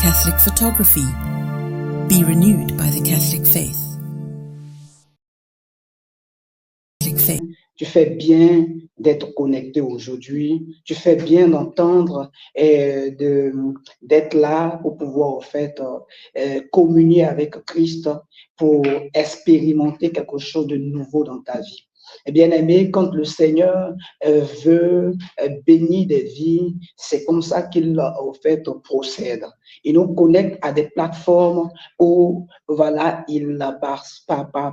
Catholic photography. Be renewed by the Catholic faith. Tu fais bien d'être connecté aujourd'hui. Tu fais bien d'entendre et d'être là pour pouvoir, en fait, communier avec Christ pour expérimenter quelque chose de nouveau dans ta vie. Et bien aimé, quand le Seigneur veut bénir des vies, c'est comme ça qu'il, en fait, procède. Il nous connecte à des plateformes où, voilà, il, par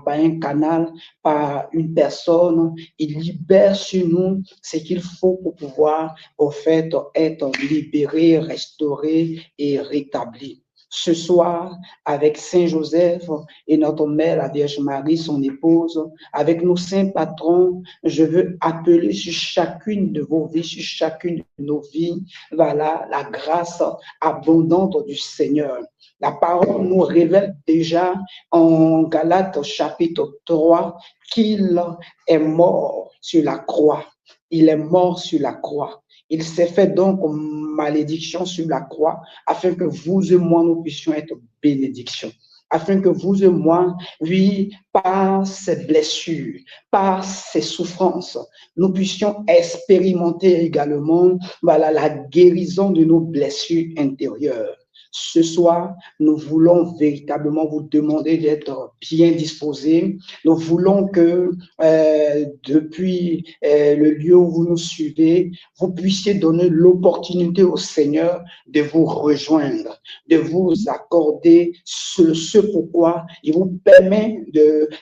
un canal, par une personne, il libère sur nous ce qu'il faut pour pouvoir, en fait, être libéré, restauré et rétabli. Ce soir, avec Saint Joseph et notre mère, la Vierge Marie, son épouse, avec nos saints patrons, je veux appeler sur chacune de vos vies, sur chacune de nos vies, voilà, la grâce abondante du Seigneur. La parole nous révèle déjà en Galates chapitre 3 qu'il est mort sur la croix. Il est mort sur la croix. Il s'est fait donc malédiction sur la croix afin que vous et moi, nous puissions être bénédictions. Afin que vous et moi, oui, par ces blessures, par ces souffrances, nous puissions expérimenter également, voilà, la guérison de nos blessures intérieures. Ce soir, nous voulons véritablement vous demander d'être bien disposés. Nous voulons que depuis le lieu où vous nous suivez, vous puissiez donner l'opportunité au Seigneur de vous rejoindre, de vous accorder ce pourquoi il vous permet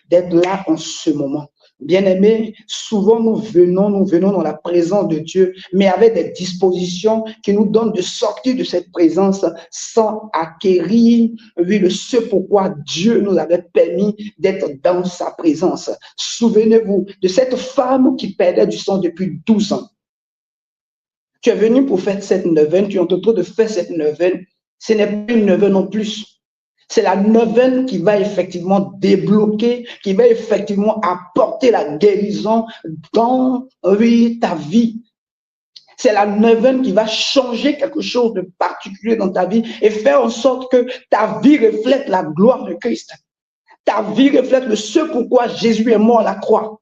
d'être là en ce moment. Bien-aimés, souvent nous venons dans la présence de Dieu, mais avec des dispositions qui nous donnent de sortir de cette présence sans acquérir, oui, ce pourquoi Dieu nous avait permis d'être dans sa présence. Souvenez-vous de cette femme qui perdait du sang depuis 12 ans. Tu es venu pour faire cette neuvaine, tu es en train de faire cette neuvaine. Ce n'est pas une neuvaine en plus. C'est la neuvaine qui va effectivement débloquer, qui va effectivement apporter la guérison dans, oui, ta vie. C'est la neuvaine qui va changer quelque chose de particulier dans ta vie et faire en sorte que ta vie reflète la gloire de Christ. Ta vie reflète ce pourquoi Jésus est mort à la croix.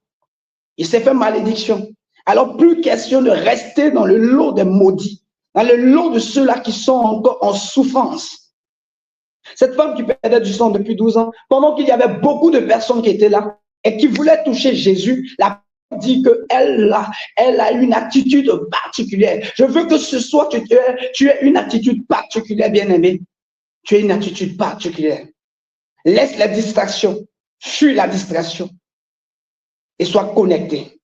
Il s'est fait malédiction. Alors, plus question de rester dans le lot des maudits, dans le lot de ceux-là qui sont encore en souffrance. Cette femme qui perdait du sang depuis 12 ans, pendant qu'il y avait beaucoup de personnes qui étaient là et qui voulaient toucher Jésus, la Bible dit qu'elle a une attitude particulière. Je veux que ce soit que tu aies une attitude particulière, bien-aimé. Tu aies une attitude particulière. Laisse la distraction, fuis la distraction et sois connecté.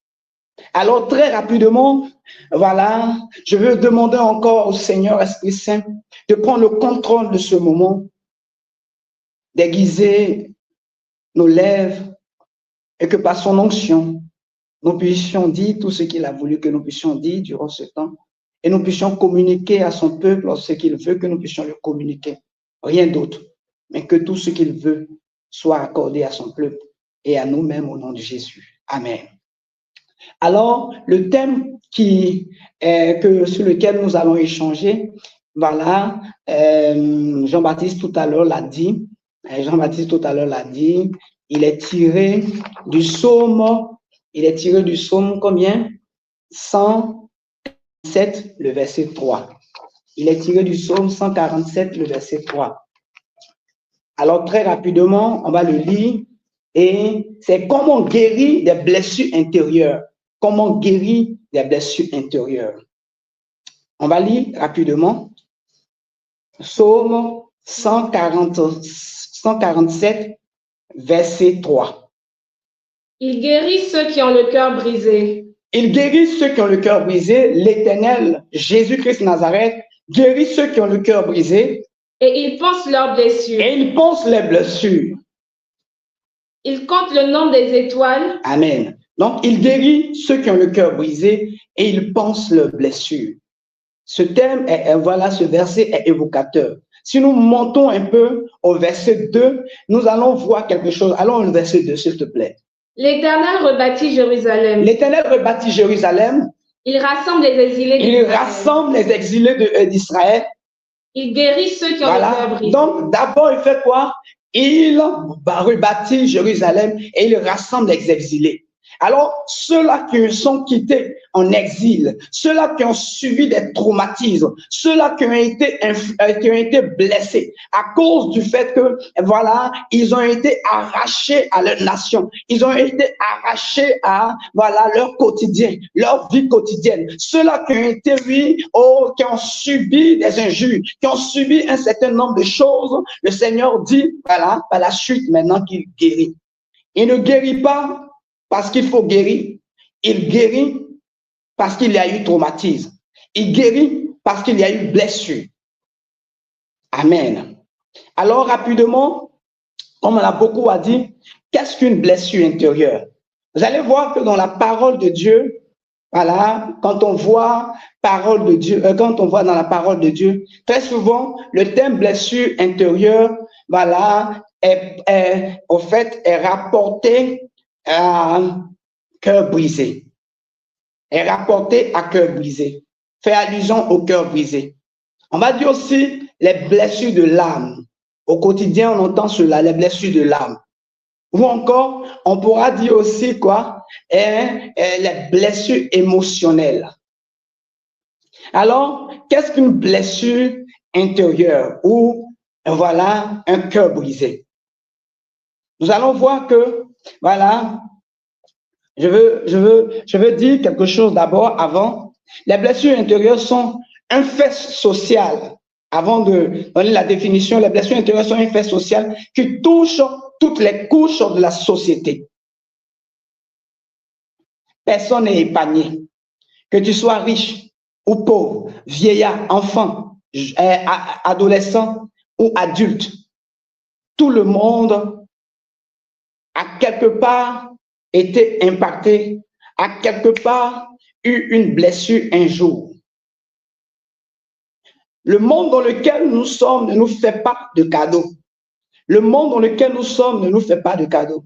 Alors, très rapidement, voilà, je veux demander encore au Seigneur Esprit Saint de prendre le contrôle de ce moment, d'aiguiser nos lèvres et que par son onction, nous puissions dire tout ce qu'il a voulu que nous puissions dire durant ce temps et nous puissions communiquer à son peuple ce qu'il veut que nous puissions le communiquer. Rien d'autre, mais que tout ce qu'il veut soit accordé à son peuple et à nous-mêmes au nom de Jésus. Amen. Alors, le thème sur lequel nous allons échanger, voilà, Jean-Baptiste tout à l'heure l'a dit, il est tiré du psaume, combien? 147, le verset 3. Il est tiré du psaume 147, le verset 3. Alors, très rapidement, on va le lire, et c'est comment guérir des blessures intérieures. Comment guérir des blessures intérieures. On va lire rapidement. Psaume 147, verset 3. Il guérit ceux qui ont le cœur brisé. Il guérit ceux qui ont le cœur brisé. L'Éternel, Jésus-Christ Nazareth, guérit ceux qui ont le cœur brisé. Et il pense leurs blessures. Et il pense les blessures. Il compte le nombre des étoiles. Amen. Donc, il guérit ceux qui ont le cœur brisé et il pense leurs blessures. Ce thème, voilà, ce verset est évocateur. Si nous montons un peu au verset 2, nous allons voir quelque chose. Allons au verset 2, s'il te plaît. L'Éternel rebâtit Jérusalem. L'Éternel rebâtit Jérusalem. Il rassemble les exilés d'Israël. Il rassemble les exilés d'Israël. Il guérit ceux qui ont le cœur Voilà. brisé. Donc, d'abord, il fait quoi? Il rebâtit Jérusalem et il rassemble les exilés. Alors, ceux-là qui sont quittés en exil, ceux-là qui ont subi des traumatismes, ceux-là qui ont été blessés à cause du fait que, voilà, ils ont été arrachés à leur nation, ils ont été arrachés à, voilà, leur quotidien, leur vie quotidienne. Ceux-là qui ont été, oui, qui ont subi des injures, qui ont subi un certain nombre de choses, le Seigneur dit, voilà, par la suite maintenant qu'il guérit. Il ne guérit pas parce qu'il faut guérir. Il guérit parce qu'il y a eu traumatisme. Il guérit parce qu'il y a eu blessure. Amen. Alors, rapidement, comme on a beaucoup à dire, qu'est-ce qu'une blessure intérieure? Vous allez voir que dans la parole de Dieu, voilà, quand on voit parole de Dieu, quand on voit dans la parole de Dieu, très souvent, le terme blessure intérieure, voilà, au fait, est rapporté à cœur brisé. Est rapporté à cœur brisé. Fait allusion au cœur brisé. On va dire aussi les blessures de l'âme. Au quotidien, on entend cela, les blessures de l'âme. Ou encore, on pourra dire aussi quoi? Les blessures émotionnelles. Alors, qu'est-ce qu'une blessure intérieure ou voilà un cœur brisé? Nous allons voir que voilà, je veux dire quelque chose d'abord avant. Les blessures intérieures sont un fait social. Avant de donner la définition, les blessures intérieures sont un fait social qui touche toutes les couches de la société. Personne n'est épargné. Que tu sois riche ou pauvre, vieillard, enfant, adolescent ou adulte, tout le monde a quelque part été impacté, a quelque part eu une blessure un jour. Le monde dans lequel nous sommes ne nous fait pas de cadeaux. Le monde dans lequel nous sommes ne nous fait pas de cadeaux.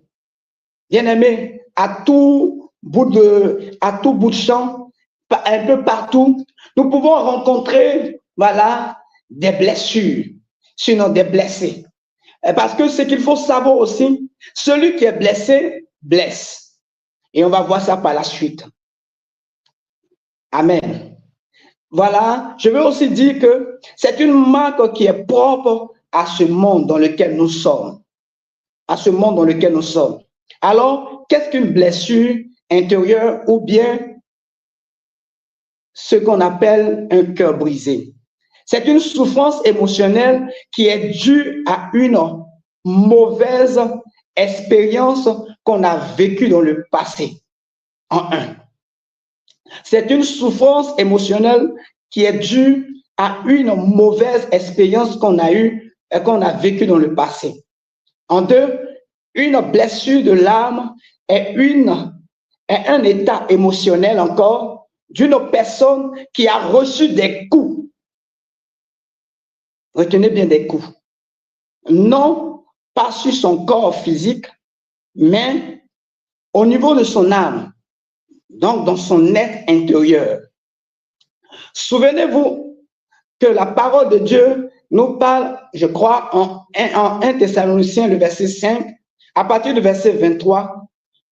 Bien-aimés, à tout bout de champ, un peu partout, nous pouvons rencontrer, voilà, des blessures, sinon des blessés. Parce que ce qu'il faut savoir aussi, celui qui est blessé, blesse. Et on va voir ça par la suite. Amen. Voilà, je veux aussi dire que c'est une marque qui est propre à ce monde dans lequel nous sommes. À ce monde dans lequel nous sommes. Alors, qu'est-ce qu'une blessure intérieure ou bien ce qu'on appelle un cœur brisé? C'est une souffrance émotionnelle qui est due à une mauvaise expérience qu'on a vécue dans le passé. En un. C'est une souffrance émotionnelle qui est due à une mauvaise expérience qu'on a eue et qu'on a vécue dans le passé. En deux, une blessure de l'âme est un état émotionnel encore d'une personne qui a reçu des coups. Retenez bien des coups. Non pas sur son corps physique, mais au niveau de son âme. Donc, dans son être intérieur. Souvenez-vous que la parole de Dieu nous parle, je crois, en 1 Thessaloniciens, le verset 5, à partir du verset 23,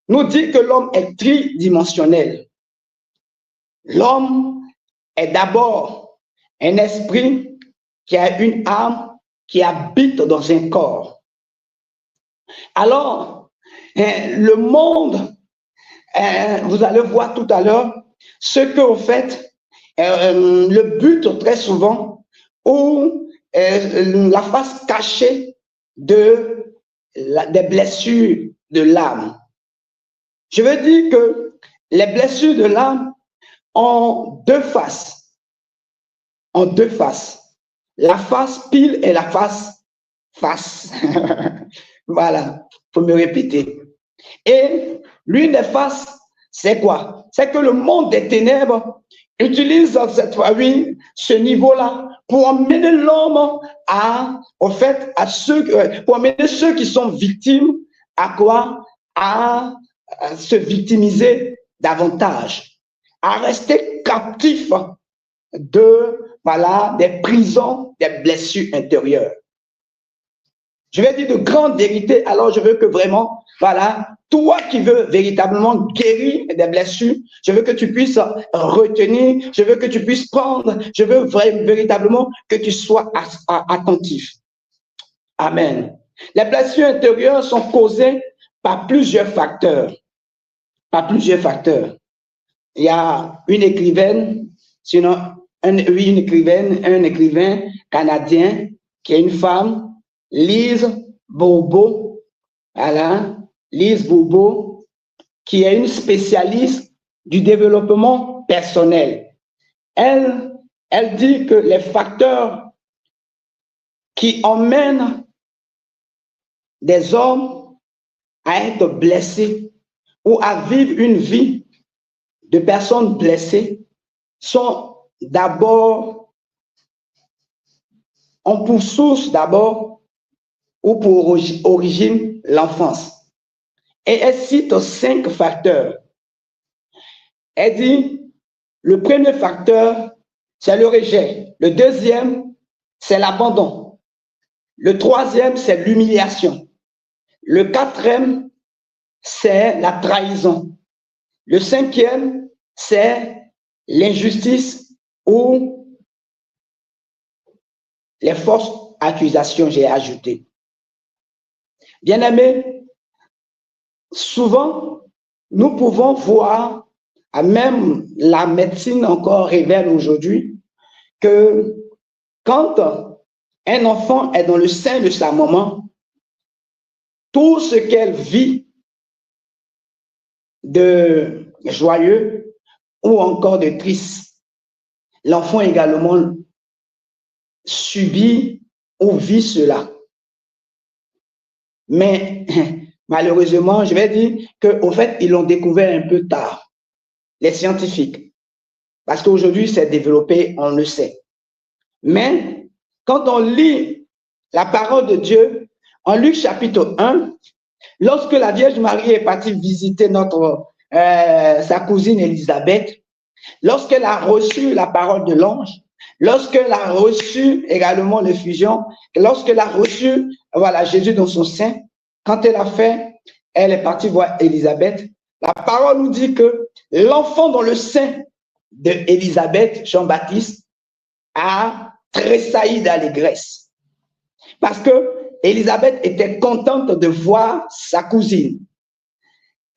nous dit que l'homme est tridimensionnel. L'homme est d'abord un esprit qui a une âme qui habite dans un corps. Alors, le monde, vous allez voir tout à l'heure, ce que vous faites, le but très souvent, ou la face cachée des blessures de l'âme. Je veux dire que les blessures de l'âme ont deux faces. En deux faces. La face pile et la face face. Voilà, faut me répéter. Et l'une des faces, c'est quoi? C'est que le monde des ténèbres utilise cette fois, oui, ce niveau-là pour amener l'homme pour amener ceux qui sont victimes à quoi? À se victimiser davantage, à rester captifs des prisons, des blessures intérieures. Je vais dire de grandes vérités, alors je veux que vraiment, toi qui veux véritablement guérir des blessures, je veux que tu puisses retenir, je veux que tu puisses prendre, je veux véritablement que tu sois attentif. Amen. Les blessures intérieures sont causées par plusieurs facteurs. Il y a une écrivaine, un écrivain canadien qui est une femme, Lise Bourbeau, Lise Bourbeau, qui est une spécialiste du développement personnel. Elle dit que les facteurs qui emmènent des hommes à être blessés ou à vivre une vie de personnes blessées sont d'abord, ont pour source d'abord ou pour origine l'enfance. Et elle cite 5 facteurs. Elle dit, le premier facteur, c'est le rejet. Le deuxième, c'est l'abandon. Le troisième, c'est l'humiliation. Le quatrième, c'est la trahison. Le cinquième, c'est l'injustice ou les fausses accusations, j'ai ajouté. Bien-aimés, souvent, nous pouvons voir, même la médecine encore révèle aujourd'hui, que quand un enfant est dans le sein de sa maman, tout ce qu'elle vit de joyeux ou encore de triste, l'enfant également subit ou vit cela. Mais malheureusement, je vais dire qu'au fait, ils l'ont découvert un peu tard, les scientifiques. Parce qu'aujourd'hui, c'est développé, on le sait. Mais quand on lit la parole de Dieu, en Luc chapitre 1, lorsque la Vierge Marie est partie visiter sa cousine Élisabeth, lorsqu'elle a reçu la parole de l'ange, lorsqu'elle a reçu également l'effusion, lorsqu'elle a reçu Jésus dans son sein, quand elle est partie voir Élisabeth, la parole nous dit que l'enfant dans le sein d'Élisabeth, Jean-Baptiste, a tressailli d'allégresse. Parce que Élisabeth était contente de voir sa cousine.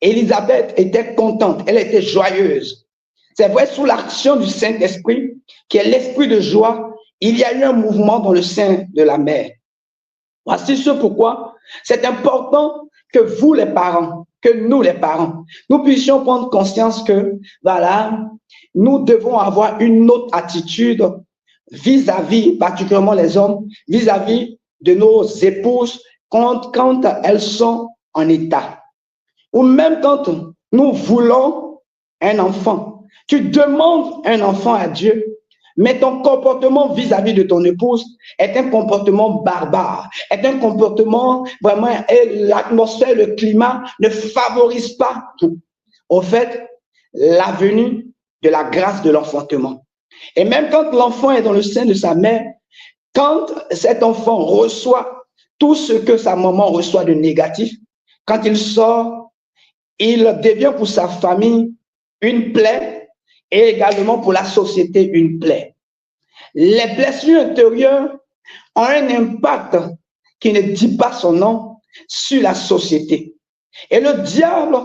Élisabeth était contente, elle était joyeuse. C'est vrai, sous l'action du Saint-Esprit, qui est l'esprit de joie, il y a eu un mouvement dans le sein de la mère. Voici ce pourquoi c'est important que vous les parents, que nous les parents, nous puissions prendre conscience que, nous devons avoir une autre attitude vis-à-vis, particulièrement les hommes, vis-à-vis de nos épouses quand elles sont en état. Ou même quand nous voulons un enfant. Tu demandes un enfant à Dieu, mais ton comportement vis-à-vis de ton épouse est un comportement barbare, est un comportement vraiment, l'atmosphère, le climat ne favorise pas, au fait, la venue de la grâce de l'enfantement. Et même quand l'enfant est dans le sein de sa mère, quand cet enfant reçoit tout ce que sa maman reçoit de négatif, quand il sort, il devient pour sa famille une plaie et également pour la société une plaie. Les blessures intérieures ont un impact qui ne dit pas son nom sur la société. Et le diable,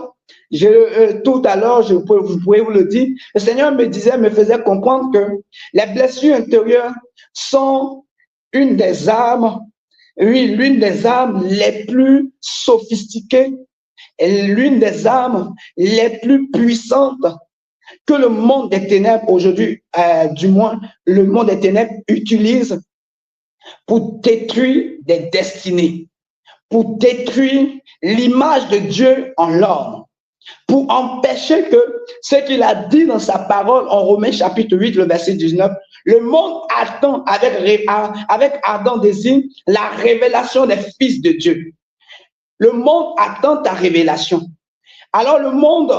tout à l'heure, vous pouvez vous le dire, le Seigneur me faisait comprendre que les blessures intérieures sont l'une des armes les plus sophistiquées et l'une des armes les plus puissantes que le monde des ténèbres aujourd'hui, du moins le monde des ténèbres utilise pour détruire des destinées, pour détruire l'image de Dieu en l'homme, pour empêcher que ce qu'il a dit dans sa parole en Romains chapitre 8, le verset 19, le monde attend avec ardent désir la révélation des fils de Dieu. Le monde attend ta révélation. alors le monde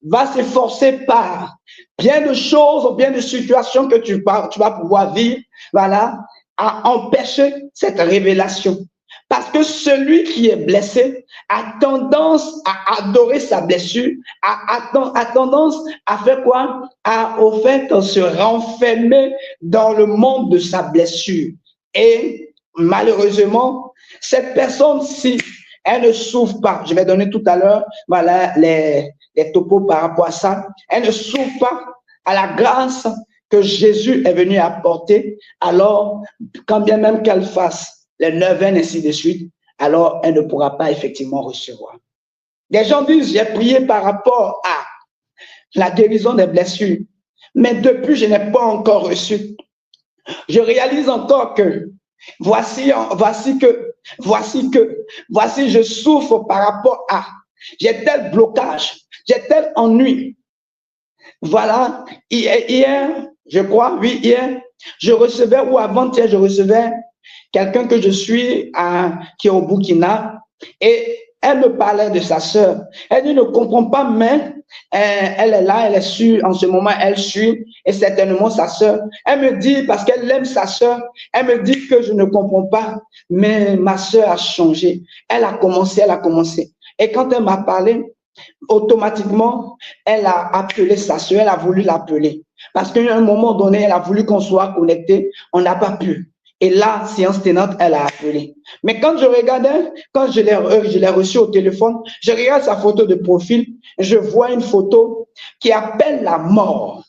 va s'efforcer par bien de choses, bien de situations que tu vas pouvoir vivre, voilà, à empêcher cette révélation. Parce que celui qui est blessé a tendance à adorer sa blessure, a tendance à faire quoi? Au fait, se renfermer dans le monde de sa blessure. Et malheureusement, cette personne-ci, elle ne souffre pas. Je vais donner tout à l'heure, voilà, les topos par rapport à ça. Elle ne souffre pas à la grâce que Jésus est venu apporter. Alors, quand bien même qu'elle fasse les neuvaines, ainsi de suite, alors elle ne pourra pas effectivement recevoir. Des gens disent, j'ai prié par rapport à la guérison des blessures, mais depuis, je n'ai pas encore reçu. Je réalise encore que voici, je souffre par rapport à, j'ai tel blocage, j'ai tel ennui. Voilà, hier, je crois, oui, hier, je recevais, ou avant-hier, je recevais quelqu'un que je suis qui est au Burkina, et elle me parlait de sa sœur. Elle dit, ne comprend pas, mais elle est là, elle est sûre, en ce moment, elle suit, et certainement sa sœur. Elle me dit, parce qu'elle aime sa sœur, elle me dit que je ne comprends pas, mais ma sœur a changé. Elle a commencé. Et quand elle m'a parlé, automatiquement, elle a appelé sa sœur, elle a voulu l'appeler. Parce qu'à un moment donné, elle a voulu qu'on soit connecté, on n'a pas pu. Et là, séance tenante, elle a appelé. Mais quand je regardais, quand je l'ai reçu au téléphone, je regarde sa photo de profil, je vois une photo qui appelle la mort,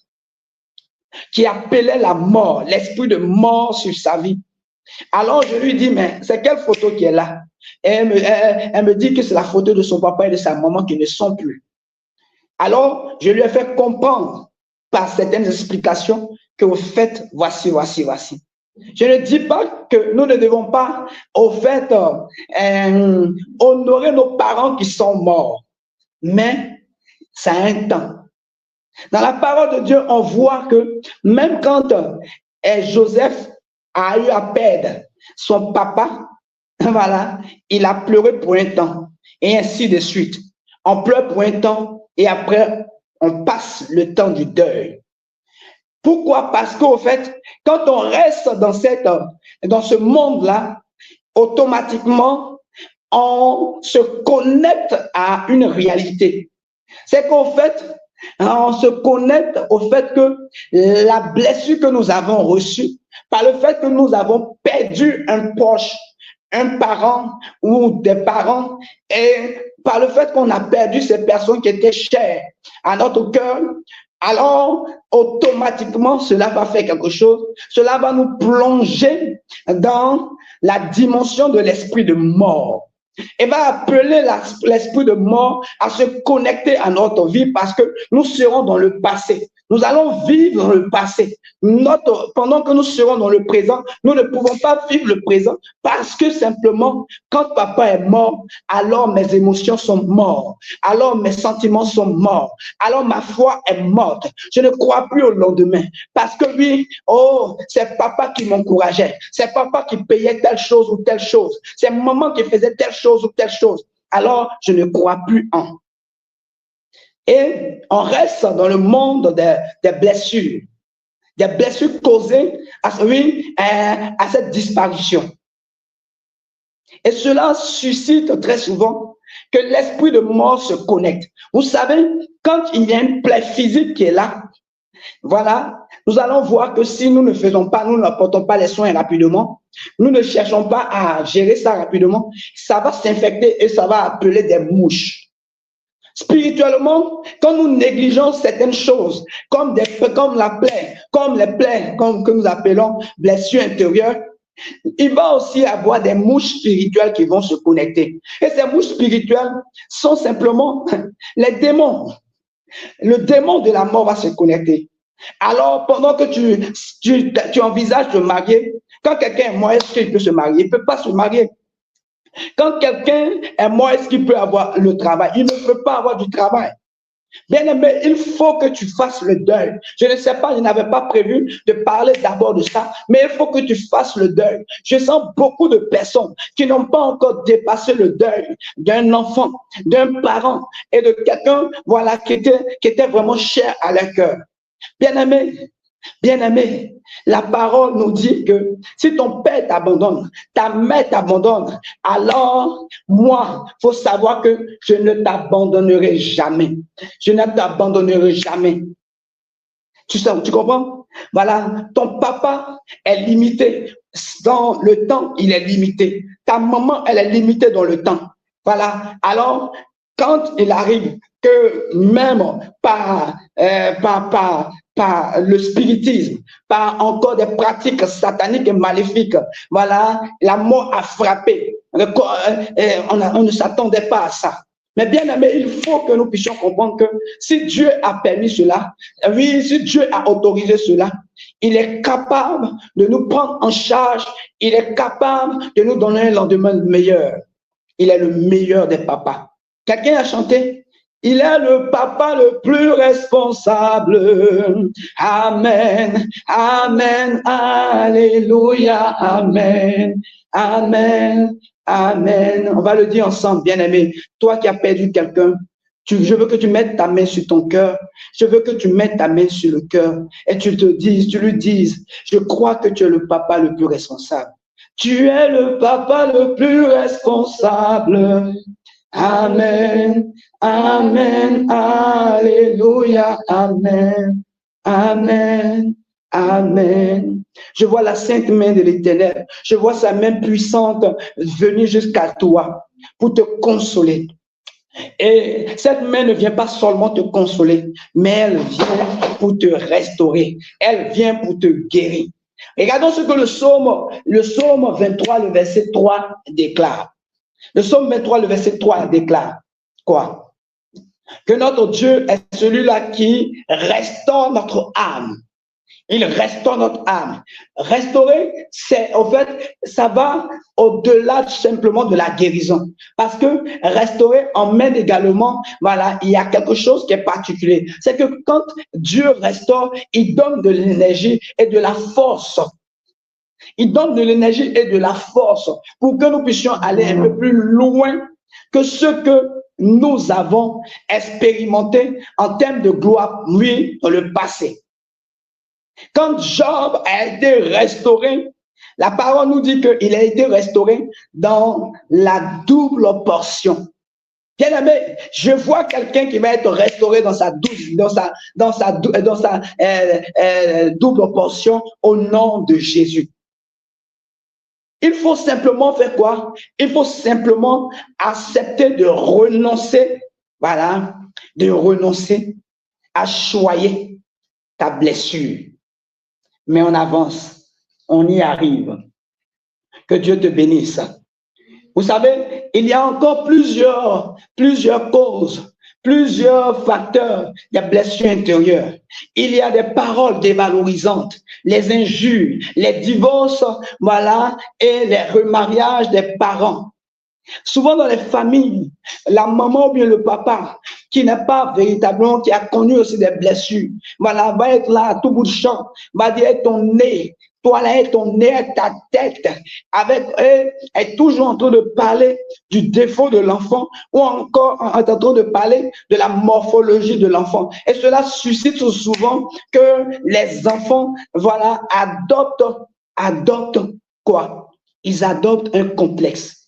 qui appelait la mort, l'esprit de mort sur sa vie. Alors je lui dis, mais c'est quelle photo qui est là? Et elle me dit que c'est la photo de son papa et de sa maman qui ne sont plus. Alors je lui ai fait comprendre par certaines explications que au fait, voici. Je ne dis pas que nous ne devons pas, au fait, honorer nos parents qui sont morts, mais ça a un temps. Dans la parole de Dieu, on voit que même quand Joseph a eu à perdre son papa, voilà, il a pleuré pour un temps, et ainsi de suite. On pleure pour un temps, et après, on passe le temps du deuil. Pourquoi? Parce qu'au fait, quand on reste dans ce monde-là, automatiquement, on se connecte à une réalité. C'est qu'au fait, on se connecte au fait que la blessure que nous avons reçue, par le fait que nous avons perdu un proche, un parent ou des parents, et par le fait qu'on a perdu ces personnes qui étaient chères à notre cœur, alors automatiquement cela va faire quelque chose, cela va nous plonger dans la dimension de l'esprit de mort. Et va appeler l'esprit de mort à se connecter à notre vie parce que nous serons dans le passé. Nous allons vivre le passé. Pendant que nous serons dans le présent, nous ne pouvons pas vivre le présent parce que simplement, quand papa est mort, alors mes émotions sont mortes. Alors mes sentiments sont morts. Alors ma foi est morte. Je ne crois plus au lendemain parce que oui, oh, c'est papa qui m'encourageait. C'est papa qui payait telle chose ou telle chose. C'est maman qui faisait telle chose ou telle chose. Alors, je ne crois plus en. Et on reste dans le monde des blessures causées à cette disparition. Et cela suscite très souvent que l'esprit de mort se connecte. Vous savez, quand il y a une plaie physique qui est là, voilà, nous allons voir que si nous ne faisons pas, nous n'apportons pas les soins rapidement, nous ne cherchons pas à gérer ça rapidement, ça va s'infecter et ça va appeler des mouches. Spirituellement, quand nous négligeons certaines choses, comme la plaie, comme les plaies, que nous appelons blessures intérieures, il va aussi avoir des mouches spirituelles qui vont se connecter. Et ces mouches spirituelles sont simplement les démons. Le démon de la mort va se connecter. Alors, pendant que tu envisages de marier, quand quelqu'un est mort, est-ce qu'il peut se marier? Il ne peut pas se marier. Quand quelqu'un est mort, est-ce qu'il peut avoir le travail? Il ne peut pas avoir du travail. Bien-aimé, il faut que tu fasses le deuil. Je ne sais pas, je n'avais pas prévu de parler d'abord de ça, mais il faut que tu fasses le deuil. Je sens beaucoup de personnes qui n'ont pas encore dépassé le deuil d'un enfant, d'un parent et de quelqu'un, voilà, qui était vraiment cher à leur cœur. Bien-aimé, bien-aimé, la parole nous dit que si ton père t'abandonne, ta mère t'abandonne, alors moi, il faut savoir que je ne t'abandonnerai jamais. Je ne t'abandonnerai jamais. Tu comprends? Voilà, ton papa est limité dans le temps, il est limité. Ta maman, elle est limitée dans le temps. Voilà, alors quand il arrive que même par le spiritisme, par encore des pratiques sataniques et maléfiques, voilà, la mort a frappé. On ne s'attendait pas à ça. Mais bien aimé, il faut que nous puissions comprendre que si Dieu a permis cela, oui, si Dieu a autorisé cela, il est capable de nous prendre en charge, il est capable de nous donner un lendemain meilleur. Il est le meilleur des papas. Quelqu'un a chanté? Il est le papa le plus responsable. Amen, amen, alléluia, amen, amen, amen. On va le dire ensemble, bien-aimé. Toi qui as perdu quelqu'un, je veux que tu mettes ta main sur ton cœur. Je veux que tu mettes ta main sur le cœur et tu lui dises, je crois que tu es le papa le plus responsable. Tu es le papa le plus responsable. Amen, amen, alléluia, amen, amen, amen. Je vois la sainte main de l'Éternel. Je vois sa main puissante venir jusqu'à toi pour te consoler. Et cette main ne vient pas seulement te consoler, mais elle vient pour te restaurer. Elle vient pour te guérir. Regardons ce que le psaume 23, le verset 3 déclare. Le psaume 23, le verset 3 déclare quoi? Que notre Dieu est celui-là qui restaure notre âme. Il restaure notre âme. Restaurer, c'est en fait, ça va au-delà simplement de la guérison. Parce que restaurer emmène également, voilà, il y a quelque chose qui est particulier. C'est que quand Dieu restaure, il donne de l'énergie et de la force. Il donne de l'énergie et de la force pour que nous puissions aller un peu plus loin que ce que nous avons expérimenté en termes de gloire, oui, dans le passé. Quand Job a été restauré, la parole nous dit qu'il a été restauré dans la double portion. Bien aimé, je vois quelqu'un qui va être restauré dans sa double portion au nom de Jésus. Il faut simplement faire quoi? Il faut simplement accepter de renoncer, voilà, de renoncer à choyer ta blessure. Mais on avance, on y arrive. Que Dieu te bénisse. Vous savez, il y a encore plusieurs causes, plusieurs facteurs de blessures intérieures. Il y a des paroles dévalorisantes, les injures, les divorces, voilà, et les remariages des parents. Souvent dans les familles, la maman ou bien le papa qui n'est pas véritablement, qui a connu aussi des blessures, voilà, va être là à tout bout de champ, va dire ton nez, toi là, ton nez, ta tête, avec eux, est toujours en train de parler du défaut de l'enfant ou encore en train de parler de la morphologie de l'enfant. Et cela suscite souvent que les enfants, voilà, adoptent quoi? Ils adoptent un complexe.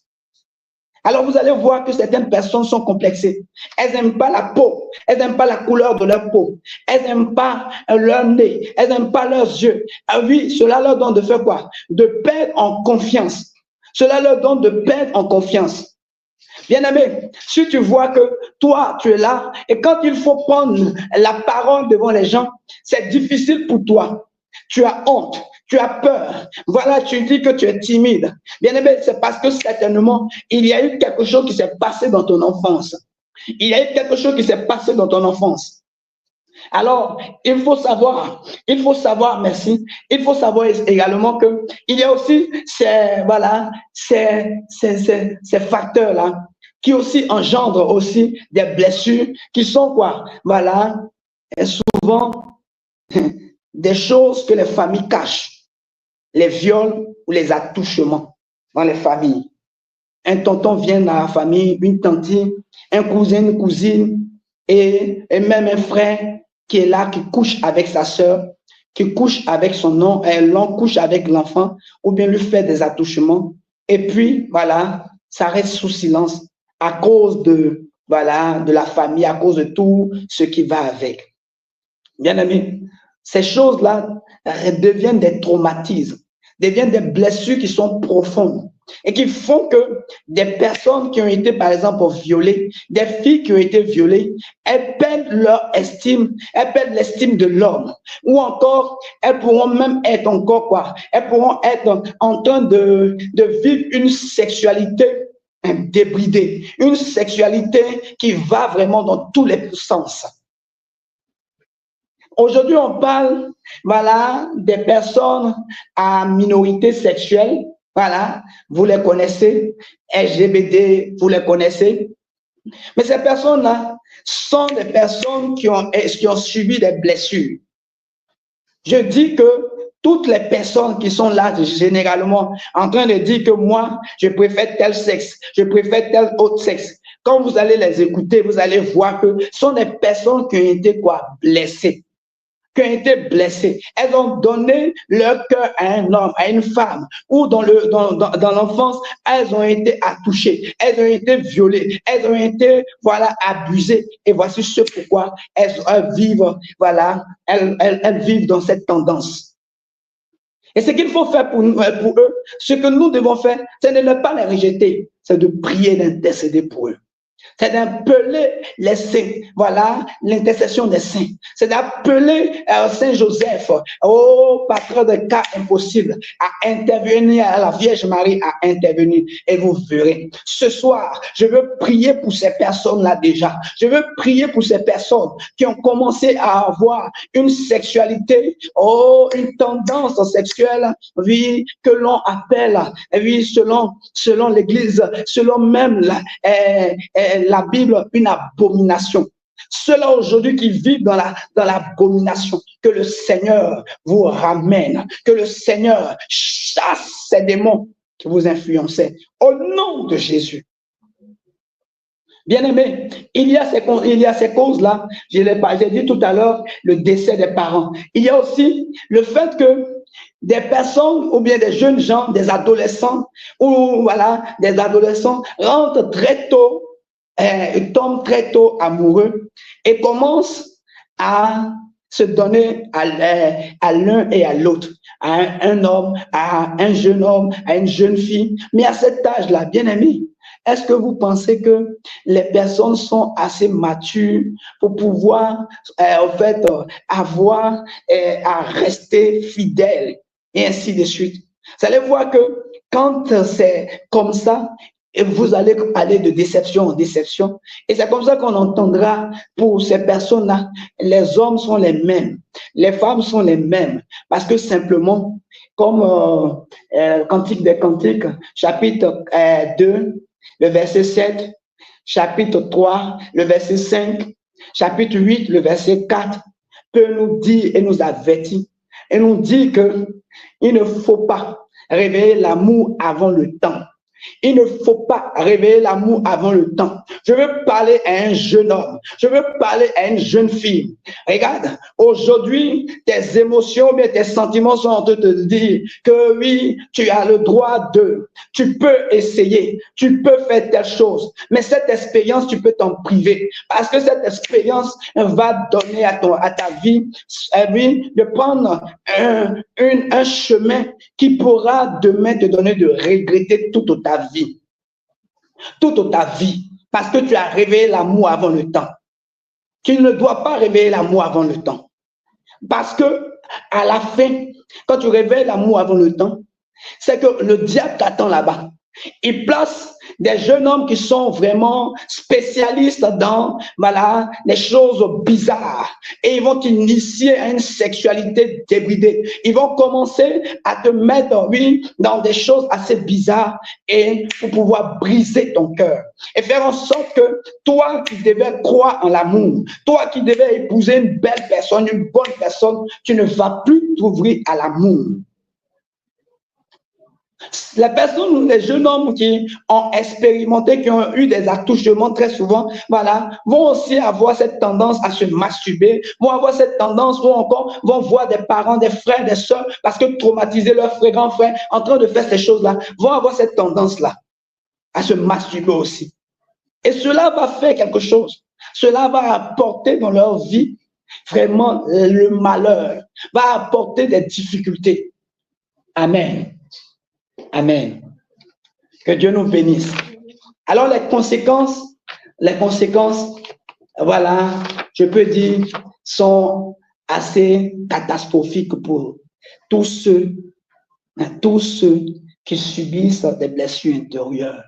Alors, vous allez voir que certaines personnes sont complexées. Elles n'aiment pas la peau. Elles n'aiment pas la couleur de leur peau. Elles n'aiment pas leur nez. Elles n'aiment pas leurs yeux. Ah oui, cela leur donne de faire quoi? De perdre en confiance. Cela leur donne de perdre en confiance. Bien-aimé, si tu vois que toi, tu es là, et quand il faut prendre la parole devant les gens, c'est difficile pour toi. Tu as honte. Tu as peur. Voilà, tu dis que tu es timide. Bien aimé, c'est parce que certainement, il y a eu quelque chose qui s'est passé dans ton enfance. Il y a eu quelque chose qui s'est passé dans ton enfance. Alors, il faut savoir, merci, il faut savoir également que il y a aussi ces facteurs-là qui aussi engendrent aussi des blessures qui sont quoi? Voilà, et souvent des choses que les familles cachent, les viols ou les attouchements dans les familles. Un tonton vient dans la famille, une tante, un cousin, une cousine, et même un frère qui est là, qui couche avec sa sœur, qui couche avec son oncle, l'oncle couche avec l'enfant, ou bien lui fait des attouchements. Et puis, voilà, ça reste sous silence à cause de, voilà, de la famille, à cause de tout ce qui va avec. Bien aimé, ces choses-là deviennent des traumatismes, deviennent des blessures qui sont profondes et qui font que des personnes qui ont été, par exemple, violées, des filles qui ont été violées, elles perdent leur estime, elles perdent l'estime de l'homme. Ou encore, elles pourront même être encore quoi? Elles pourront être en train de vivre une sexualité débridée, une sexualité qui va vraiment dans tous les sens. Aujourd'hui, on parle, voilà, des personnes à minorité sexuelle. Voilà, vous les connaissez, LGBT, vous les connaissez. Mais ces personnes-là sont des personnes qui ont subi des blessures. Je dis que toutes les personnes qui sont là, généralement, en train de dire que moi, je préfère tel sexe, je préfère tel autre sexe. Quand vous allez les écouter, vous allez voir que ce sont des personnes qui ont été quoi? Blessées. Qui ont été blessées. Elles ont donné leur cœur à un homme, à une femme, ou dans l'enfance, elles ont été attouchées, elles ont été violées, elles ont été, voilà, abusées. Et voici ce pourquoi elles vivent, voilà, elles vivent dans cette tendance. Et ce qu'il faut faire pour eux, ce que nous devons faire, c'est de ne pas les rejeter, c'est de prier, d'intercéder pour eux. C'est d'appeler les saints, voilà, l'intercession des saints. C'est d'appeler Saint Joseph, oh patron de cas impossibles, à intervenir, à la Vierge Marie à intervenir. Et vous verrez, ce soir, je veux prier pour ces personnes-là déjà. Je veux prier pour ces personnes qui ont commencé à avoir une sexualité, oh, une tendance sexuelle, oui, que l'on appelle, oui, selon l'Église, selon même la Bible, une abomination. Ceux-là aujourd'hui qui vivent dans l'abomination, que le Seigneur vous ramène, que le Seigneur chasse ces démons qui vous influençaient. Au nom de Jésus. Bien-aimé, il y a ces causes-là. J'ai dit tout à l'heure le décès des parents. Il y a aussi le fait que des personnes ou bien des jeunes gens, des adolescents ou voilà, des adolescents rentrent très tôt, tombent très tôt amoureux et commencent à se donner à l'un et à l'autre, à un homme, à un jeune homme, à une jeune fille. Mais à cet âge-là, bien aimé, est-ce que vous pensez que les personnes sont assez matures pour pouvoir, en fait, avoir à rester fidèles et ainsi de suite? Vous allez voir que quand c'est comme ça, vous allez aller de déception en déception. Et c'est comme ça qu'on entendra pour ces personnes-là, les hommes sont les mêmes, les femmes sont les mêmes. Parce que simplement, comme Cantique des Cantiques, chapitre 2, le verset 7, chapitre 3, le verset 5, chapitre 8, le verset 4, peut nous dire et nous avertir et nous dit que il ne faut pas réveiller l'amour avant le temps. Il ne faut pas réveiller l'amour avant le temps. Je veux parler à un jeune homme. Je veux parler à une jeune fille. Regarde, aujourd'hui, tes émotions, mais tes sentiments sont en train de te dire que oui, tu as le droit de. Tu peux essayer. Tu peux faire telle chose. Mais cette expérience, tu peux t'en priver. Parce que cette expérience va donner à ta vie, de prendre un chemin qui pourra demain te donner de regretter toute ta vie. Toute ta vie. Parce que tu as réveillé l'amour avant le temps. Tu ne dois pas réveiller l'amour avant le temps. Parce que à la fin, quand tu réveilles l'amour avant le temps, c'est que le diable t'attend là-bas. Il place des jeunes hommes qui sont vraiment spécialistes dans, voilà, les choses bizarres. Et ils vont t'initier à une sexualité débridée. Ils vont commencer à te mettre, oui, dans des choses assez bizarres et pour pouvoir briser ton cœur. Et faire en sorte que toi qui devais croire en l'amour, toi qui devais épouser une belle personne, une bonne personne, tu ne vas plus t'ouvrir à l'amour. Les personnes, les jeunes hommes qui ont expérimenté, qui ont eu des attouchements très souvent, voilà, vont aussi avoir cette tendance à se masturber, vont avoir cette tendance, ou encore vont voir des parents, des frères, des sœurs, parce que traumatiser leur frère, grand frère, en train de faire ces choses-là, vont avoir cette tendance-là à se masturber aussi. Et cela va faire quelque chose. Cela va apporter dans leur vie vraiment le malheur, va apporter des difficultés. Amen. Amen. Que Dieu nous bénisse. Alors les conséquences, voilà, je peux dire, sont assez catastrophiques pour tous ceux qui subissent des blessures intérieures.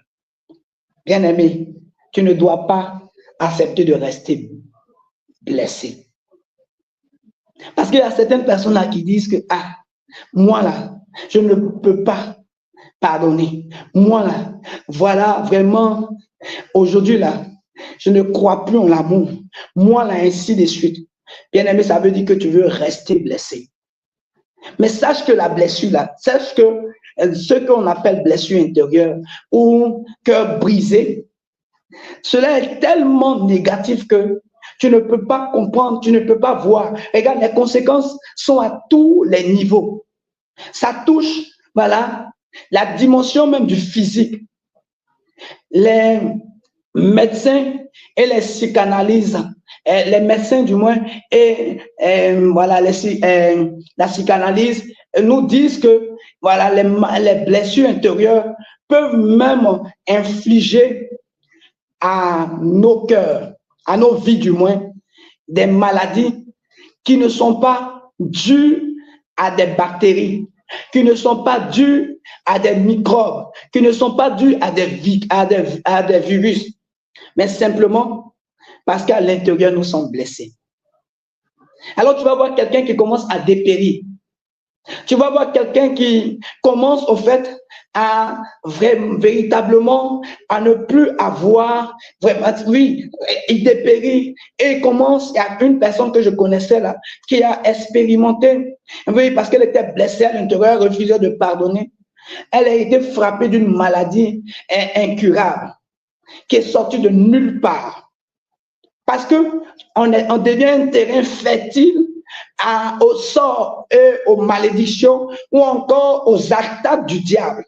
Bien-aimé, tu ne dois pas accepter de rester blessé. Parce qu'il y a certaines personnes là qui disent que, ah, moi là, je ne peux pas pardonner. Moi là, voilà, vraiment, aujourd'hui là, je ne crois plus en l'amour. Moi là, ainsi de suite. Bien-aimé, ça veut dire que tu veux rester blessé. Mais sache que la blessure là, sache que ce qu'on appelle blessure intérieure ou cœur brisé, cela est tellement négatif que tu ne peux pas comprendre, tu ne peux pas voir. Regarde, les conséquences sont à tous les niveaux. Ça touche, voilà, la dimension même du physique. Les médecins et les psychanalystes, les médecins du moins, et voilà, la psychanalyse nous disent que voilà, les blessures intérieures peuvent même infliger à nos cœurs, à nos vies du moins, des maladies qui ne sont pas dues à des bactéries, qui ne sont pas dues à des microbes, qui ne sont pas dues à des virus, mais simplement parce qu'à l'intérieur, nous sommes blessés. Alors tu vas voir quelqu'un qui commence à dépérir. Tu vas voir quelqu'un qui commence au fait à véritablement à ne plus avoir vraiment, oui, il dépérit et il commence. Il y a une personne que je connaissais là qui a expérimenté, oui, parce qu'elle était blessée à l'intérieur, refusait de pardonner. Elle a été frappée d'une maladie incurable qui est sortie de nulle part. Parce que on devient un terrain fertile au sort et aux malédictions ou encore aux attaques du diable.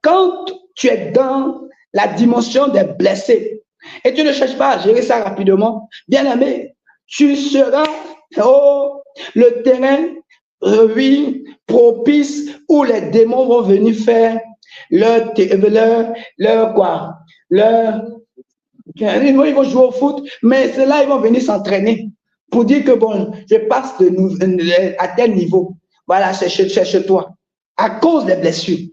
Quand tu es dans la dimension des blessés et tu ne cherches pas à gérer ça rapidement, bien aimé, tu seras le terrain, oui, propice où les démons vont venir faire ils vont jouer au foot, mais c'est là ils vont venir s'entraîner pour dire que bon, je passe à tel niveau. Voilà, c'est chez toi. À cause des blessures.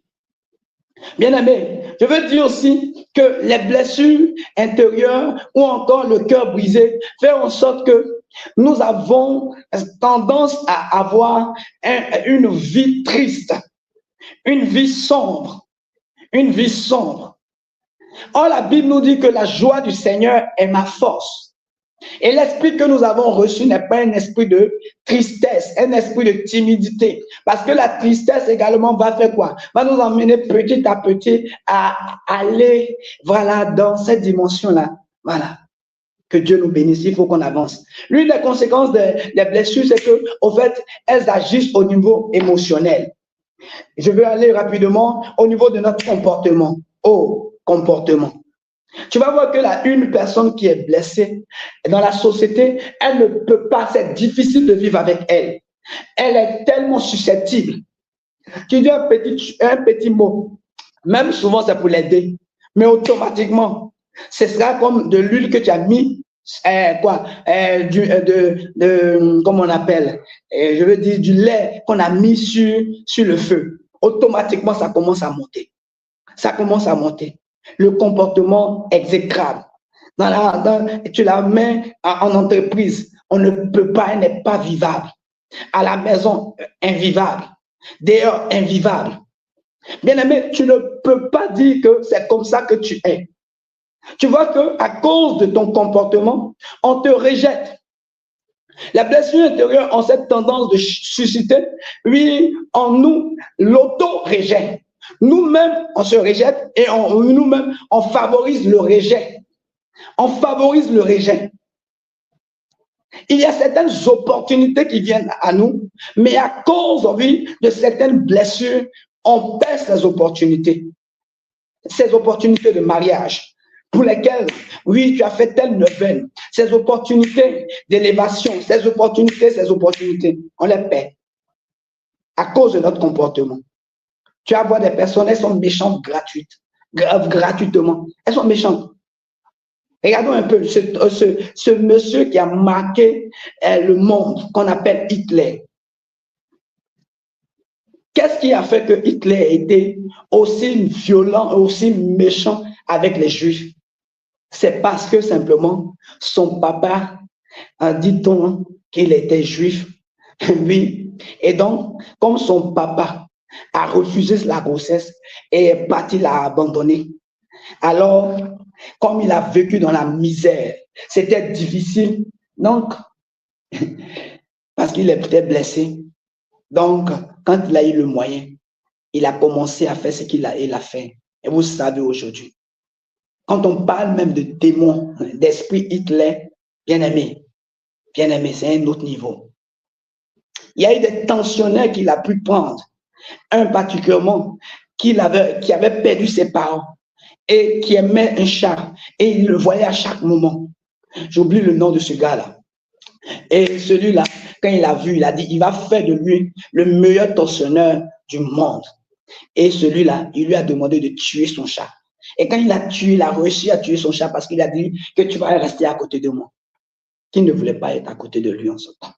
Bien aimé, je veux dire aussi que les blessures intérieures ou encore le cœur brisé font en sorte que nous avons tendance à avoir une vie triste, une vie sombre, une vie sombre. Or, la Bible nous dit que la joie du Seigneur est ma force. Et l'esprit que nous avons reçu n'est pas un esprit de tristesse, un esprit de timidité. Parce que la tristesse également va faire quoi? Va nous emmener petit à petit à aller, voilà, dans cette dimension-là. Voilà. Que Dieu nous bénisse, il faut qu'on avance. L'une des conséquences des blessures, c'est que, au fait, elles agissent au niveau émotionnel. Je vais aller rapidement au niveau de notre comportement. Comportement. Tu vas voir que une personne qui est blessée dans la société, elle ne peut pas, c'est difficile de vivre avec elle. Elle est tellement susceptible. Tu dis un petit mot, même souvent c'est pour l'aider, mais automatiquement, ce sera comme de l'huile que tu as mis, comment on appelle, je veux dire du lait qu'on a mis sur le feu. Automatiquement, ça commence à monter. Ça commence à monter. le comportement exécrable. Tu la mets en entreprise, on ne peut pas, elle n'est pas vivable. À la maison, invivable. Dehors, invivable. Bien-aimé, tu ne peux pas dire que c'est comme ça que tu es. Tu vois qu'à cause de ton comportement, on te rejette. La blessure intérieure a cette tendance de susciter, oui, en nous, l'auto-rejet. Nous-mêmes, on se rejette et nous-mêmes, on favorise le rejet. On favorise le rejet. Il y a certaines opportunités qui viennent à nous, mais à cause, oui, de certaines blessures, on perd ces opportunités. Ces opportunités de mariage, pour lesquelles, oui, tu as fait telle neuvaine, ces opportunités d'élévation, ces opportunités, on les perd à cause de notre comportement. Tu vas voir des personnes, elles sont méchantes gratuitement. Elles sont méchantes. Regardons un peu ce monsieur qui a marqué le monde, qu'on appelle Hitler. Qu'est-ce qui a fait que Hitler était aussi violent, aussi méchant avec les Juifs? C'est parce que simplement, son papa, dit-on qu'il était juif, oui. Et donc, comme son papa a refusé la grossesse et est parti l'a abandonné, alors, comme il a vécu dans la misère, c'était difficile. Donc, parce qu'il était blessé. Donc, quand il a eu le moyen, il a commencé à faire ce qu'il a fait. Et vous savez aujourd'hui, quand on parle même de démons, d'esprit Hitler, bien-aimé, c'est un autre niveau. Il y a eu des tensionnaires qu'il a pu prendre. Un particulièrement qui avait perdu ses parents et qui aimait un chat et il le voyait à chaque moment. J'oublie le nom de ce gars-là. Et celui-là, quand il l'a vu, il a dit, il va faire de lui le meilleur tortionneur du monde. Et celui-là, il lui a demandé de tuer son chat. Et quand il a tué, il a réussi à tuer son chat parce qu'il a dit que tu vas rester à côté de moi. Qu'il ne voulait pas être à côté de lui en ce temps.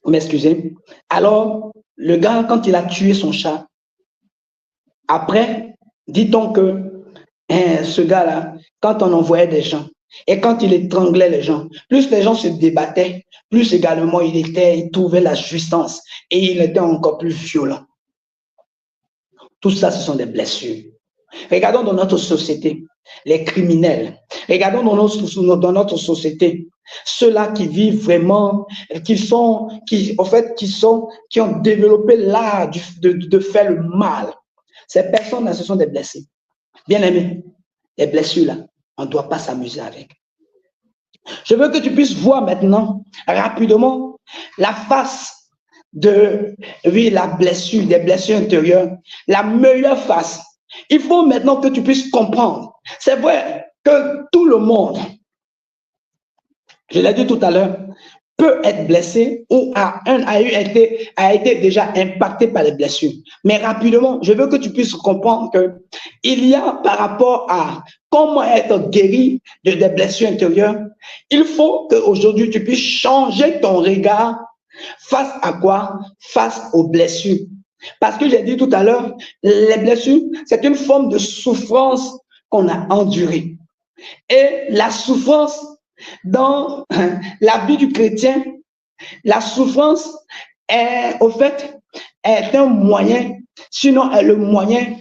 Vous m'excusez. Alors, le gars, quand il a tué son chat, après, dit-on que ce gars-là, quand on envoyait des gens, et quand il étranglait les gens, plus les gens se débattaient, plus également il trouvait la jouissance et il était encore plus violent. Tout ça, ce sont des blessures. Regardons dans notre société, les criminels. Regardons dans notre société, ceux-là qui vivent vraiment, qui ont développé l'art de faire le mal. Ces personnes-là, ce sont des blessés. Bien aimés, les blessures-là, on ne doit pas s'amuser avec. Je veux que tu puisses voir maintenant, rapidement, la face de, oui, la blessure, des blessures intérieures, la meilleure face. Il faut maintenant que tu puisses comprendre. C'est vrai que tout le monde, je l'ai dit tout à l'heure, peut être blessé ou a été déjà impacté par les blessures. Mais rapidement, je veux que tu puisses comprendre qu'il y a par rapport à comment être guéri des blessures intérieures, il faut qu'aujourd'hui tu puisses changer ton regard face à quoi? Face aux blessures. Parce que j'ai dit tout à l'heure, les blessures, c'est une forme de souffrance qu'on a endurée. Et la souffrance, dans la vie du chrétien, la souffrance est, au fait, est un moyen, sinon est le moyen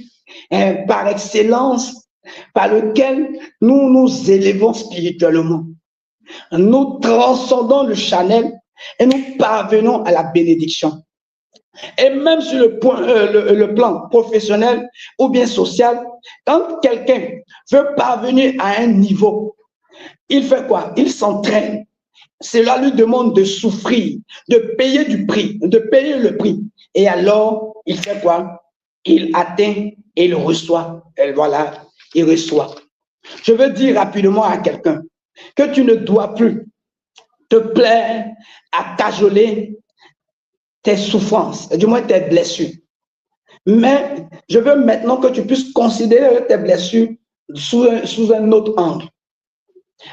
par excellence par lequel nous nous élevons spirituellement. Nous transcendons le charnel et nous parvenons à la bénédiction. Et même sur le plan professionnel ou bien social, quand quelqu'un veut parvenir à un niveau, il fait quoi? Il s'entraîne. Cela lui demande de souffrir, de payer le prix. Et alors, il fait quoi? Il atteint et il reçoit. Et voilà, il reçoit. Je veux dire rapidement à quelqu'un que tu ne dois plus te plaire à cajoler tes souffrances, du moins tes blessures. Mais je veux maintenant que tu puisses considérer tes blessures sous un autre angle.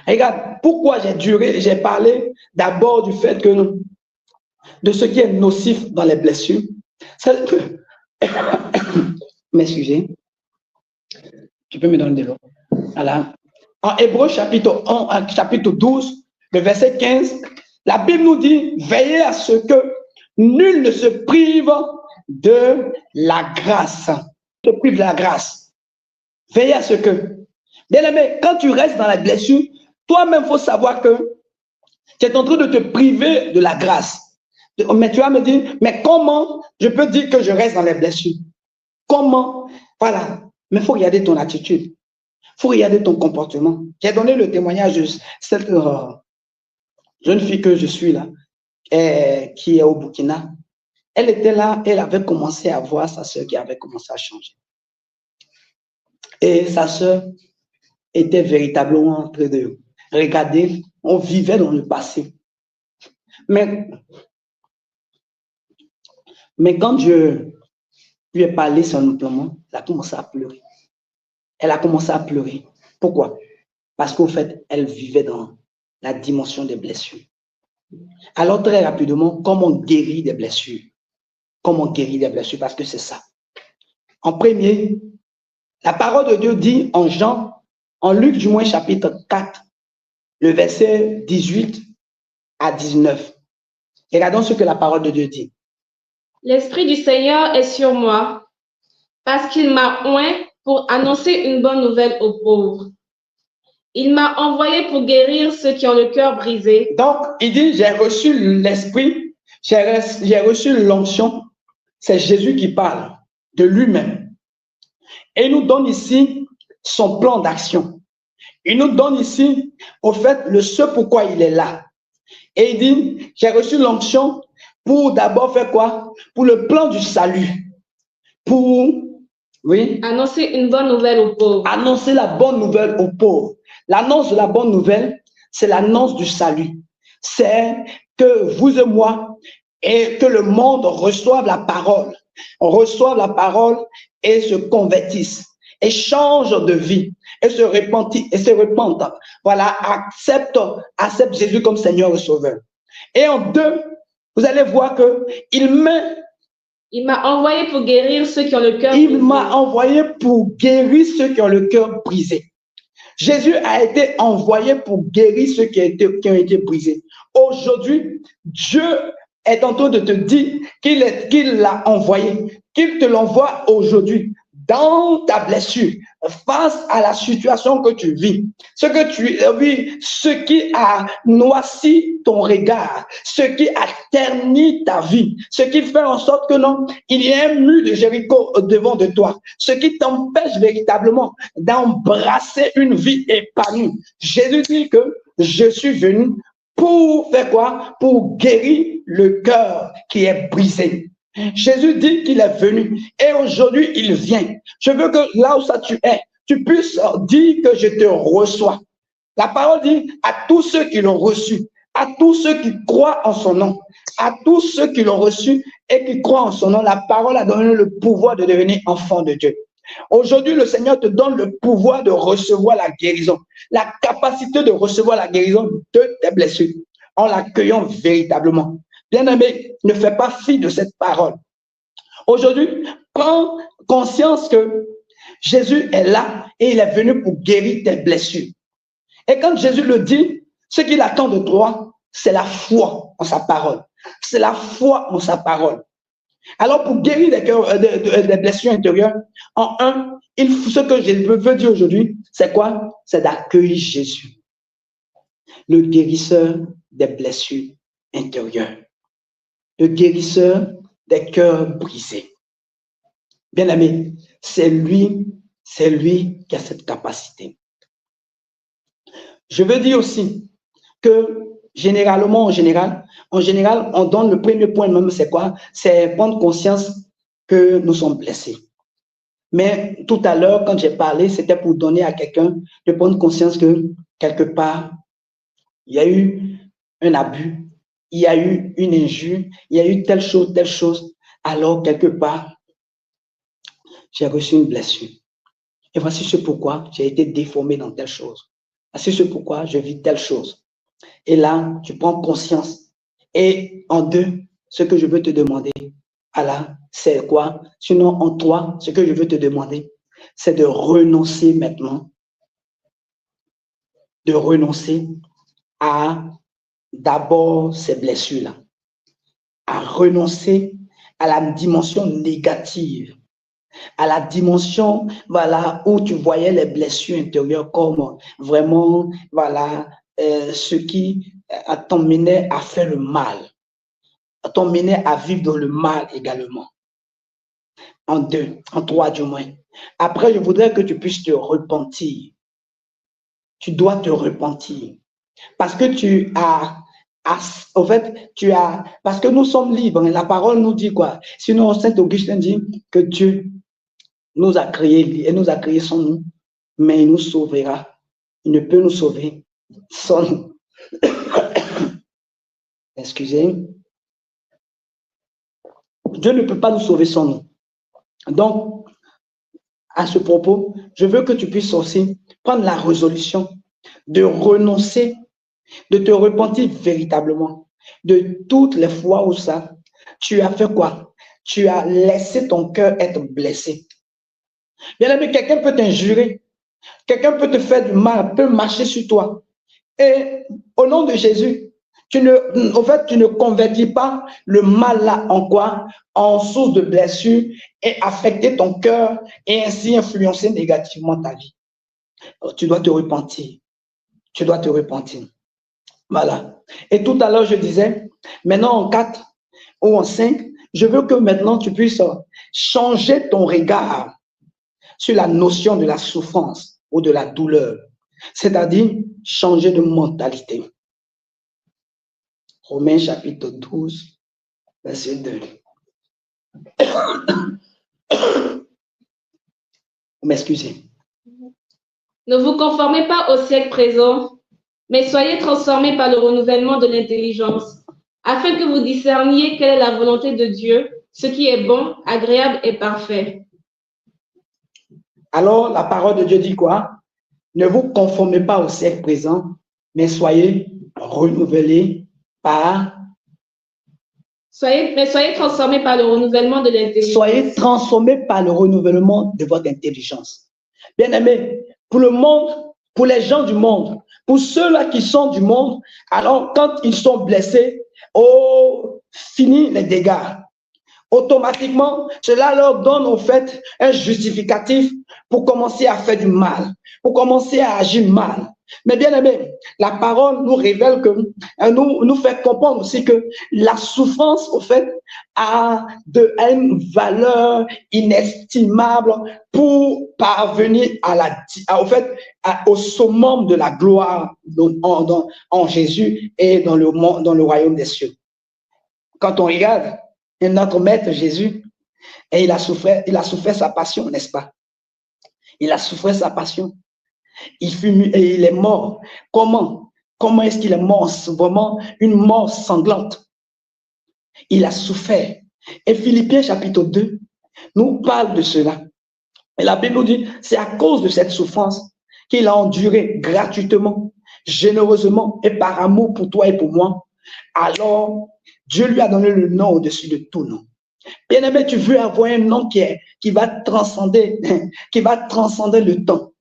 Regarde, pourquoi j'ai parlé d'abord du fait que de ce qui est nocif dans les blessures. M'excusez. Tu peux me donner de l'eau. Voilà. En Hébreux chapitre 12, le verset 15, la Bible nous dit, veillez à ce que nul ne se prive de la grâce. Ne se prive de la grâce. Veillez à ce que. Bien aimé, quand tu restes dans la blessure, toi-même, il faut savoir que tu es en train de te priver de la grâce. Mais tu vas me dire, mais comment je peux dire que je reste dans les blessures? Comment? Voilà. Mais il faut regarder ton attitude. Il faut regarder ton comportement. J'ai donné le témoignage de cette jeune fille que je suis là, qui est au Burkina. Elle était là, elle avait commencé à voir sa soeur qui avait commencé à changer. Et sa soeur était véritablement en train de regarder, on vivait dans le passé. Mais quand je lui ai parlé simplement, elle a commencé à pleurer. Elle a commencé à pleurer. Pourquoi? Parce qu'au fait, elle vivait dans la dimension des blessures. Alors, très rapidement, comment guérir des blessures? Comment guérir des blessures? Parce que c'est ça. En premier, la parole de Dieu dit en Luc du moins chapitre 4, le verset 18 à 19. Regardons ce que la parole de Dieu dit. L'Esprit du Seigneur est sur moi, parce qu'il m'a oint pour annoncer une bonne nouvelle aux pauvres. Il m'a envoyé pour guérir ceux qui ont le cœur brisé. Donc, il dit, j'ai reçu l'Esprit, j'ai reçu l'onction. C'est Jésus qui parle de lui-même. Et il nous donne ici son plan d'action. Il nous donne ici, au fait, le ce pourquoi il est là. Et il dit, j'ai reçu l'onction pour d'abord faire quoi? Pour le plan du salut. Pour, oui. Annoncer une bonne nouvelle aux pauvres. Annoncer la bonne nouvelle aux pauvres. L'annonce de la bonne nouvelle, c'est l'annonce du salut. C'est que vous et moi, et que le monde reçoive la parole. On reçoive la parole et se convertissent, et changent de vie, et se repentent. Voilà, accepte Jésus comme Seigneur et Sauveur. Et en deux, vous allez voir que il m'a envoyé pour guérir ceux qui ont le cœur brisé. Il m'a envoyé pour guérir ceux qui ont le cœur brisé. Jésus a été envoyé pour guérir ceux qui ont été brisés. Aujourd'hui, Dieu est en train de te dire qu'il l'a envoyé, qu'il te l'envoie aujourd'hui dans ta blessure, face à la situation que tu vis, ce qui a noirci ton regard, ce qui a terni ta vie, ce qui fait en sorte que non, il y a un mur de Jéricho devant de toi, ce qui t'empêche véritablement d'embrasser une vie épanouie. Jésus dit que je suis venu pour faire quoi? Pour guérir le cœur qui est brisé. Jésus dit qu'il est venu et aujourd'hui il vient. Je veux que là où ça tu es, tu puisses dire que je te reçois. La parole dit à tous ceux qui l'ont reçu, à tous ceux qui croient en son nom, à tous ceux qui l'ont reçu et qui croient en son nom, la parole a donné le pouvoir de devenir enfant de Dieu. Aujourd'hui, le Seigneur te donne le pouvoir de recevoir la guérison, la capacité de recevoir la guérison de tes blessures en l'accueillant véritablement. Bien-aimé, ne fais pas fi de cette parole. Aujourd'hui, prends conscience que Jésus est là et il est venu pour guérir tes blessures. Et quand Jésus le dit, ce qu'il attend de toi, c'est la foi en sa parole. C'est la foi en sa parole. Alors, pour guérir des blessures intérieures, en un, ce que je veux dire aujourd'hui, c'est quoi? C'est d'accueillir Jésus, le guérisseur des blessures intérieures, le guérisseur des cœurs brisés. Bien-aimé, c'est lui qui a cette capacité. Je veux dire aussi que en général, on donne le premier point même, c'est quoi? C'est prendre conscience que nous sommes blessés. Mais tout à l'heure, quand j'ai parlé, c'était pour donner à quelqu'un de prendre conscience que quelque part, il y a eu un abus, il y a eu une injure, il y a eu telle chose. Alors, quelque part, j'ai reçu une blessure. Et voici ce pourquoi j'ai été déformé dans telle chose. Voici ce pourquoi je vis telle chose. Et là, tu prends conscience. Et en deux, ce que je veux te demander, Allah, c'est quoi? Sinon, en trois, ce que je veux te demander, c'est de renoncer maintenant, de renoncer à d'abord ces blessures-là, à renoncer à la dimension négative, à la dimension, voilà, où tu voyais les blessures intérieures comme vraiment, voilà, ce qui t'emmenait à faire le mal, t'emmenait à vivre dans le mal également. En trois du moins. Après, je voudrais que tu puisses te repentir. Tu dois te repentir. Parce que en fait, parce que nous sommes libres. La parole nous dit quoi? Sinon, Saint Augustin dit que Dieu nous a créés et nous a créés sans nous, mais il nous sauvera. Il ne peut nous sauver sans nous. Excusez. Dieu ne peut pas nous sauver sans nous. Donc, à ce propos, je veux que tu puisses aussi prendre la résolution de renoncer, de te repentir véritablement de toutes les fois où ça, tu as fait quoi? Tu as laissé ton cœur être blessé. Bien aimé, quelqu'un peut t'injurer, quelqu'un peut te faire du mal, peut marcher sur toi. Et au nom de Jésus, tu ne convertis pas le mal là en quoi? En source de blessure et affecter ton cœur et ainsi influencer négativement ta vie. Alors, tu dois te repentir. Tu dois te repentir. Voilà. Et tout à l'heure, je disais, maintenant en 4 ou en 5, je veux que maintenant tu puisses changer ton regard sur la notion de la souffrance ou de la douleur. C'est-à-dire changer de mentalité. Romains chapitre 12, verset 2. Vous m'excusez. Ne vous conformez pas au siècle présent, mais soyez transformés par le renouvellement de l'intelligence, afin que vous discerniez quelle est la volonté de Dieu, ce qui est bon, agréable et parfait. Alors, la parole de Dieu dit quoi? Ne vous conformez pas au siècle présent, mais soyez renouvelés par... Soyez transformés par le renouvellement de l'intelligence. Soyez transformés par le renouvellement de votre intelligence. Bien aimé, pour le monde, pour les gens du monde, pour ceux-là qui sont du monde, alors quand ils sont blessés, oh, fini les dégâts. Automatiquement, cela leur donne au fait un justificatif pour commencer à faire du mal, pour commencer à agir mal. Mais bien aimé, la parole nous révèle que, nous fait comprendre aussi que la souffrance, au fait, a une valeur inestimable pour parvenir au summum de la gloire en Jésus et dans le royaume des cieux. Quand on regarde notre maître Jésus, et il a souffert sa passion, n'est-ce pas? Il a souffert sa passion. Et il est mort. Comment est-ce qu'il est mort? Vraiment une mort sanglante. Il a souffert. Et Philippiens chapitre 2 nous parle de cela. Et la Bible nous dit, c'est à cause de cette souffrance qu'il a enduré gratuitement, généreusement et par amour pour toi et pour moi. Alors, Dieu lui a donné le nom au-dessus de tout nom. Bien aimé, tu veux avoir un nom qui va transcender le temps,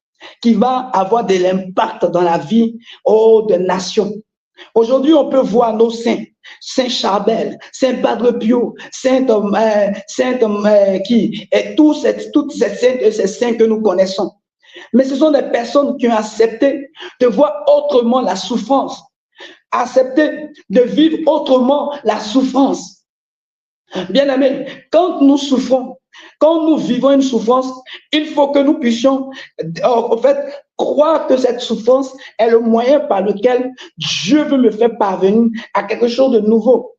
qui va avoir de l'impact dans la vie de nations. Aujourd'hui, on peut voir nos saints, Saint Charbel, Saint Padre Pio, et toutes ces saints que nous connaissons. Mais ce sont des personnes qui ont accepté de voir autrement la souffrance, accepté de vivre autrement la souffrance. Bien aimé, quand nous souffrons, quand nous vivons une souffrance, il faut que nous puissions, en fait, croire que cette souffrance est le moyen par lequel Dieu veut me faire parvenir à quelque chose de nouveau.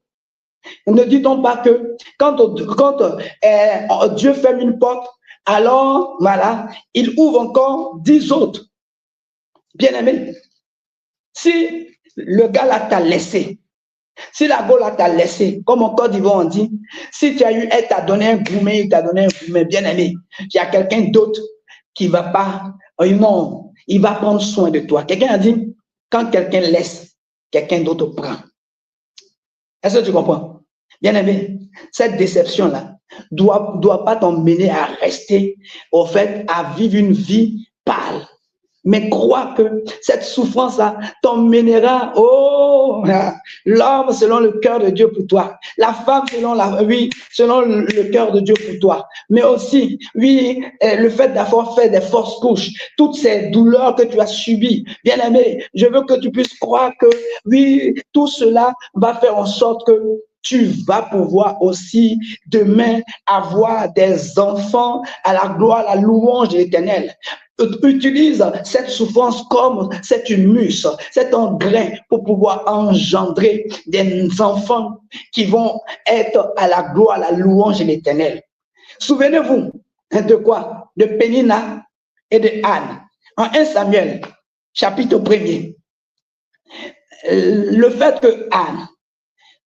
Ne dit-on pas que quand Dieu ferme une porte, alors, voilà, il ouvre encore 10 autres. Bien aimé, si le gars là t'a laissé, si la go là t'a laissé, comme en Côte d'Ivoire on dit, si tu as eu, elle t'a donné un gourmet, il t'a donné un gourmet, bien aimé, il y a quelqu'un d'autre qui va pas, non, il va prendre soin de toi. Quelqu'un a dit, quand quelqu'un laisse, quelqu'un d'autre prend. Est-ce que tu comprends? Bien aimé, cette déception-là, doit pas t'emmener à rester, au fait, à vivre une vie pâle. Mais crois que cette souffrance-là t'emmènera, oh, l'homme selon le cœur de Dieu pour toi, la femme selon selon le cœur de Dieu pour toi, mais aussi, oui, le fait d'avoir fait des fausses couches, toutes ces douleurs que tu as subies, bien aimé, je veux que tu puisses croire que, oui, tout cela va faire en sorte que tu vas pouvoir aussi demain avoir des enfants à la gloire, à la louange de l'Éternel. Utilise cette souffrance comme c'est une muse, c'est un grain pour pouvoir engendrer des enfants qui vont être à la gloire, à la louange de l'Éternel. Souvenez-vous de quoi? De Pénina et de Anne. En 1 Samuel, chapitre 1er, le fait que Anne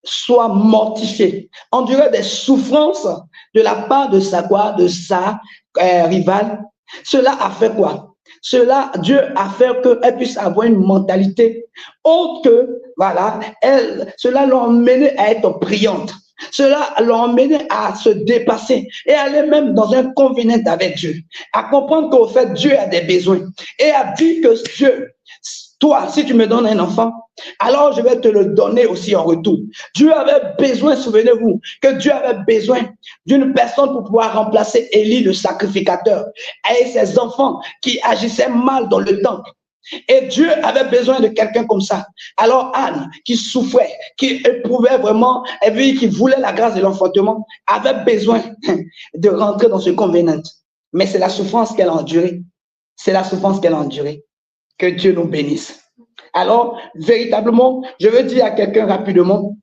soit mortifiée, endurer des souffrances de la part de sa rivale, cela a fait quoi? Dieu a fait qu'elle puisse avoir une mentalité autre que, voilà, cela l'a emmenée à être priante. Cela l'a emmené à se dépasser et aller même dans un convenant avec Dieu, à comprendre qu'au fait, Dieu a des besoins et a dit que Dieu, toi, si tu me donnes un enfant, alors je vais te le donner aussi en retour. Dieu avait besoin, souvenez-vous, que Dieu avait besoin d'une personne pour pouvoir remplacer Élie, le sacrificateur, et ses enfants qui agissaient mal dans le temple. Et Dieu avait besoin de quelqu'un comme ça. Alors Anne, qui souffrait, qui éprouvait vraiment, et puis qui voulait la grâce de l'enfantement, avait besoin de rentrer dans ce convenant. Mais c'est la souffrance qu'elle a endurée. C'est la souffrance qu'elle a endurée. Que Dieu nous bénisse. Alors, véritablement, je veux dire à quelqu'un rapidement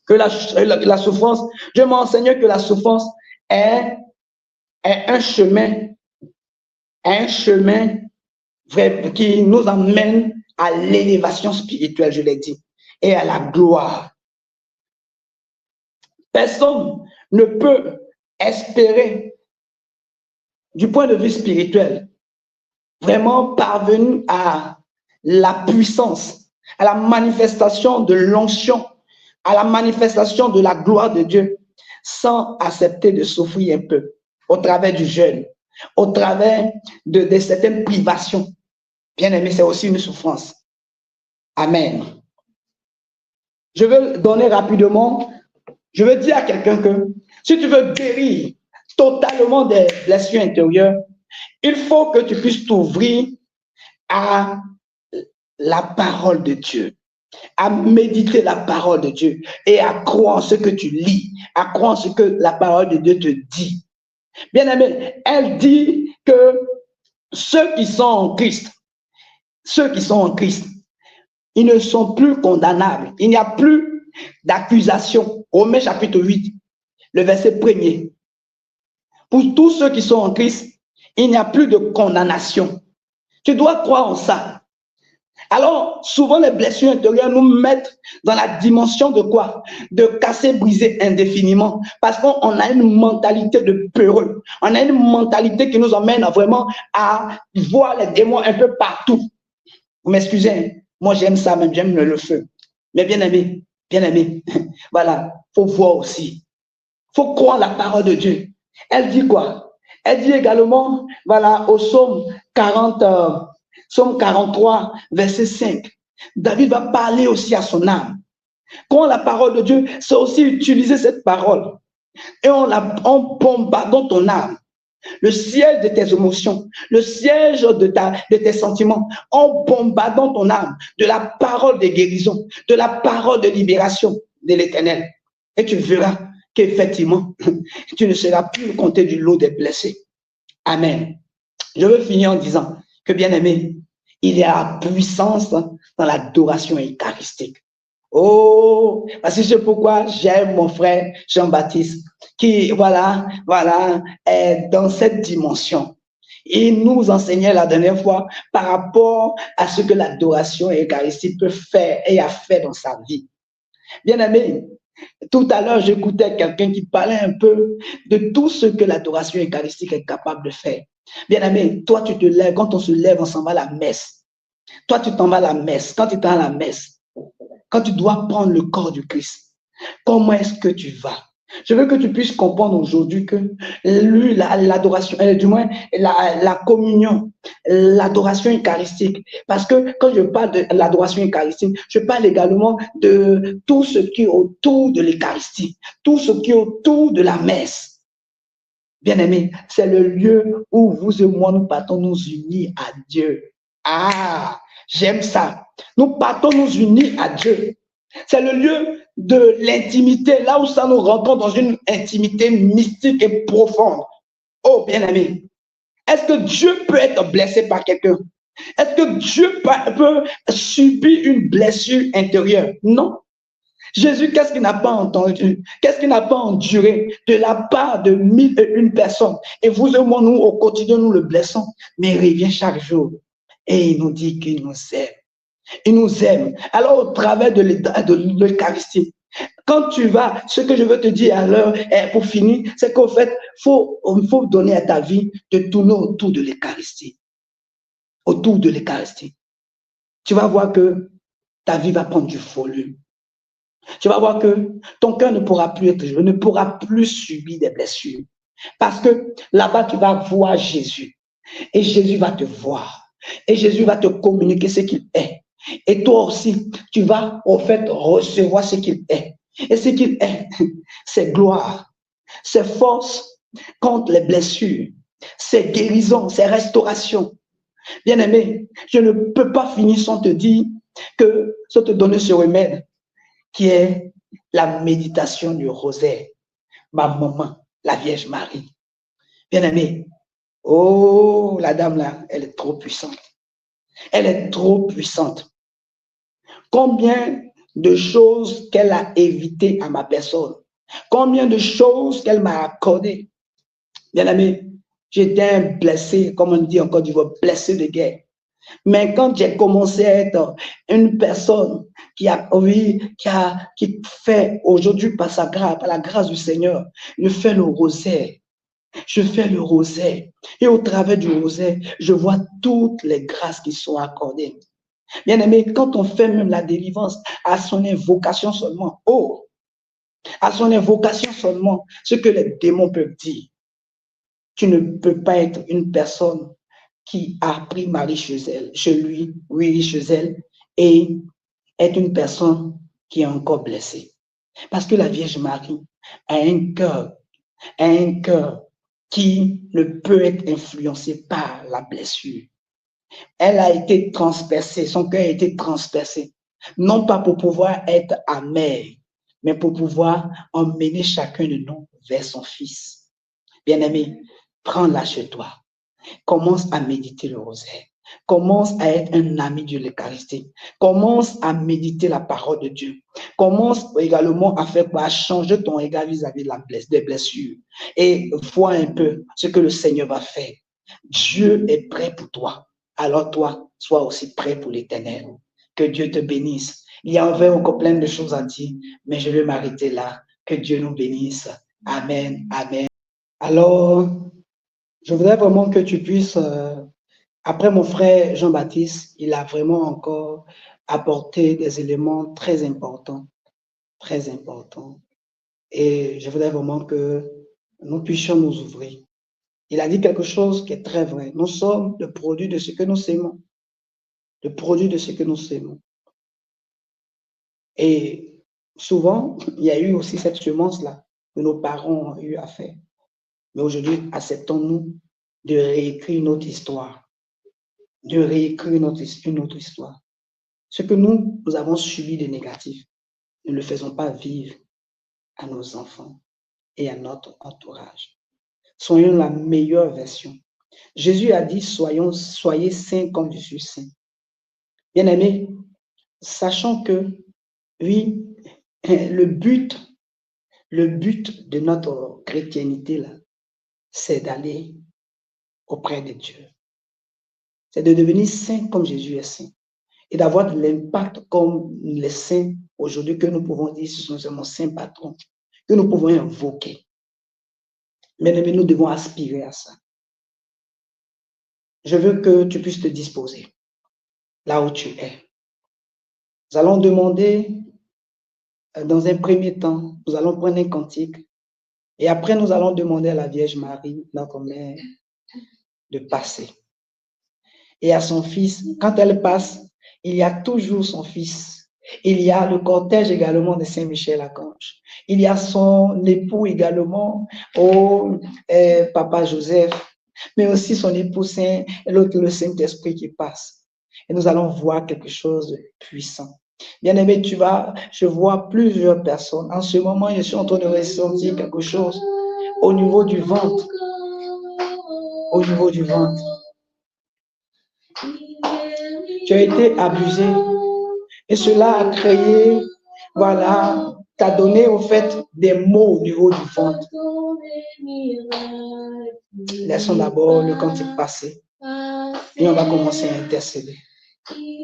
que la souffrance, je m'enseigne que la souffrance est un chemin vrai, qui nous emmène à l'élévation spirituelle, je l'ai dit, et à la gloire. Personne ne peut espérer, du point de vue spirituel, vraiment parvenir à la puissance, à la manifestation de l'onction, à la manifestation de la gloire de Dieu, sans accepter de souffrir un peu au travers du jeûne, au travers de certaines privations. Bien aimé, c'est aussi une souffrance. Amen. Je veux donner rapidement, je veux dire à quelqu'un que si tu veux guérir totalement des blessures intérieures, il faut que tu puisses t'ouvrir à la parole de Dieu, à méditer la parole de Dieu et à croire en ce que tu lis, à croire en ce que la parole de Dieu te dit. Bien aimé, elle dit que ceux qui sont en Christ, ils ne sont plus condamnables. Il n'y a plus d'accusation. Romains chapitre 8, le verset 1er. Pour tous ceux qui sont en Christ, il n'y a plus de condamnation. Tu dois croire en ça. Alors, souvent, les blessures intérieures nous mettent dans la dimension de quoi? De casser, briser indéfiniment. Parce qu'on a une mentalité de peureux. On a une mentalité qui nous emmène vraiment à voir les démons un peu partout. Vous m'excusez, moi j'aime ça même, j'aime le feu. Mais bien aimé, voilà, il faut voir aussi. Il faut croire la parole de Dieu. Elle dit quoi? Elle dit également, voilà, au psaume 43, verset 5. David va parler aussi à son âme. Quand la parole de Dieu, c'est aussi utiliser cette parole. Et on bombarde dans ton âme. Le siège de tes émotions, le siège de tes sentiments, en bombardant ton âme de la parole de guérison, de la parole de libération de l'Éternel. Et tu verras qu'effectivement, tu ne seras plus compté du lot des blessés. Amen. Je veux finir en disant que, bien aimé, il y a puissance dans l'adoration eucharistique. Oh, parce que c'est pourquoi j'aime mon frère Jean-Baptiste, qui, voilà, est dans cette dimension. Il nous enseignait la dernière fois par rapport à ce que l'adoration eucharistique peut faire et a fait dans sa vie. Bien aimé, tout à l'heure, j'écoutais quelqu'un qui parlait un peu de tout ce que l'adoration eucharistique est capable de faire. Bien aimé, toi, tu te lèves, quand on se lève, on s'en va à la messe. Toi, tu t'en vas à la messe. Quand tu es à la messe, quand tu dois prendre le corps du Christ, comment est-ce que tu vas? Je veux que tu puisses comprendre aujourd'hui que lui, l'adoration, du moins la communion, l'adoration eucharistique. Parce que quand je parle de l'adoration eucharistique, je parle également de tout ce qui est autour de l'Eucharistie, tout ce qui est autour de la messe. Bien-aimé, c'est le lieu où vous et moi, nous partons nous unir à Dieu. Ah, j'aime ça. Nous partons nous unir à Dieu. C'est le lieu de l'intimité, là où ça nous rencontre dans une intimité mystique et profonde. Oh, bien-aimé, est-ce que Dieu peut être blessé par quelqu'un? Est-ce que Dieu peut subir une blessure intérieure? Non. Jésus, qu'est-ce qu'il n'a pas entendu? Qu'est-ce qu'il n'a pas enduré de la part de 1001 personnes? Et vous et moi, nous, au quotidien, nous le blessons. Mais il revient chaque jour et il nous dit qu'il nous aime. Il nous aime. Alors, au travers de l'Eucharistie, quand tu vas, ce que je veux te dire à l'heure, pour finir, c'est qu'au fait, il faut donner à ta vie de tourner autour de l'Eucharistie. Autour de l'Eucharistie. Tu vas voir que ta vie va prendre du volume. Tu vas voir que ton cœur ne pourra plus être, ne pourra plus subir des blessures. Parce que là-bas, tu vas voir Jésus. Et Jésus va te voir. Et Jésus va te communiquer ce qu'il est. Et toi aussi, tu vas au fait recevoir ce qu'il est. Et ce qu'il est, c'est gloire, c'est force contre les blessures, c'est guérison, c'est restauration. Bien-aimé, je ne peux pas finir sans te dire que sans te donner ce remède qui est la méditation du rosaire. Ma maman, la Vierge Marie. Bien-aimé, oh, la dame là, elle est trop puissante. Elle est trop puissante. Combien de choses qu'elle a évitées à ma personne. Combien de choses qu'elle m'a accordées. Bien-aimé, j'étais un blessé, comme on dit en Côte d'Ivoire, blessé de guerre. Mais quand j'ai commencé à être une personne qui fait aujourd'hui par sa grâce, par la grâce du Seigneur, je fais le rosaire. Je fais le rosaire. Et au travers du rosaire, je vois toutes les grâces qui sont accordées. Bien-aimé, quand on fait même la délivrance à son invocation seulement, oh, à son invocation seulement, ce que les démons peuvent dire. Tu ne peux pas être une personne qui a pris Marie chez lui, oui, chez elle, et être une personne qui est encore blessée. Parce que la Vierge Marie a un cœur qui ne peut être influencé par la blessure. Elle a été transpercée, son cœur a été transpercé, non pas pour pouvoir être amère, mais pour pouvoir emmener chacun de nous vers son Fils. Bien-aimé, prends-la chez toi. Commence à méditer le rosaire. Commence à être un ami de l'Eucharistie. Commence à méditer la parole de Dieu. Commence également à faire quoi? À changer ton regard vis-à-vis des blessures. Et vois un peu ce que le Seigneur va faire. Dieu est prêt pour toi. Alors toi, sois aussi prêt pour l'Éternel. Que Dieu te bénisse. Il y a encore plein de choses à dire, mais je vais m'arrêter là. Que Dieu nous bénisse. Amen. Amen. Alors, je voudrais vraiment que tu puisses, après mon frère Jean-Baptiste, il a vraiment encore apporté des éléments très importants, très importants. Et je voudrais vraiment que nous puissions nous ouvrir. Il a dit quelque chose qui est très vrai. Nous sommes le produit de ce que nous aimons. Le produit de ce que nous aimons. Et souvent, il y a eu aussi cette semence-là que nos parents ont eu à faire. Mais aujourd'hui, acceptons-nous de réécrire notre histoire. De réécrire une autre histoire. Ce que nous avons subi de négatif, ne le faisons pas vivre à nos enfants et à notre entourage. Soyons la meilleure version. Jésus a dit, soyez saints comme je suis saint. Bien-aimés, sachant que, oui, le but de notre chrétienté, là, c'est d'aller auprès de Dieu. C'est de devenir saint comme Jésus est saint. Et d'avoir de l'impact comme les saints aujourd'hui que nous pouvons dire, ce sont mon saint patron, que nous pouvons invoquer. Mais nous devons aspirer à ça. Je veux que tu puisses te disposer là où tu es. Nous allons demander, dans un premier temps, nous allons prendre un cantique Et après, nous allons demander à la Vierge Marie, notre mère, de passer. Et à son fils, quand elle passe, il y a toujours son fils. Il y a le cortège également de Saint-Michel-Archange. Il y a son époux également, Papa Joseph, mais aussi son époux Saint, l'autre, le Saint-Esprit qui passe. Et nous allons voir quelque chose de puissant. Bien-aimé, je vois plusieurs personnes. En ce moment, je suis en train de ressentir quelque chose au niveau du ventre. Au niveau du ventre. Tu as été abusé. Et cela a créé, voilà, t'a donné au fait des maux au niveau du ventre. Laissons d'abord le cantique passer. Et on va commencer à intercéder.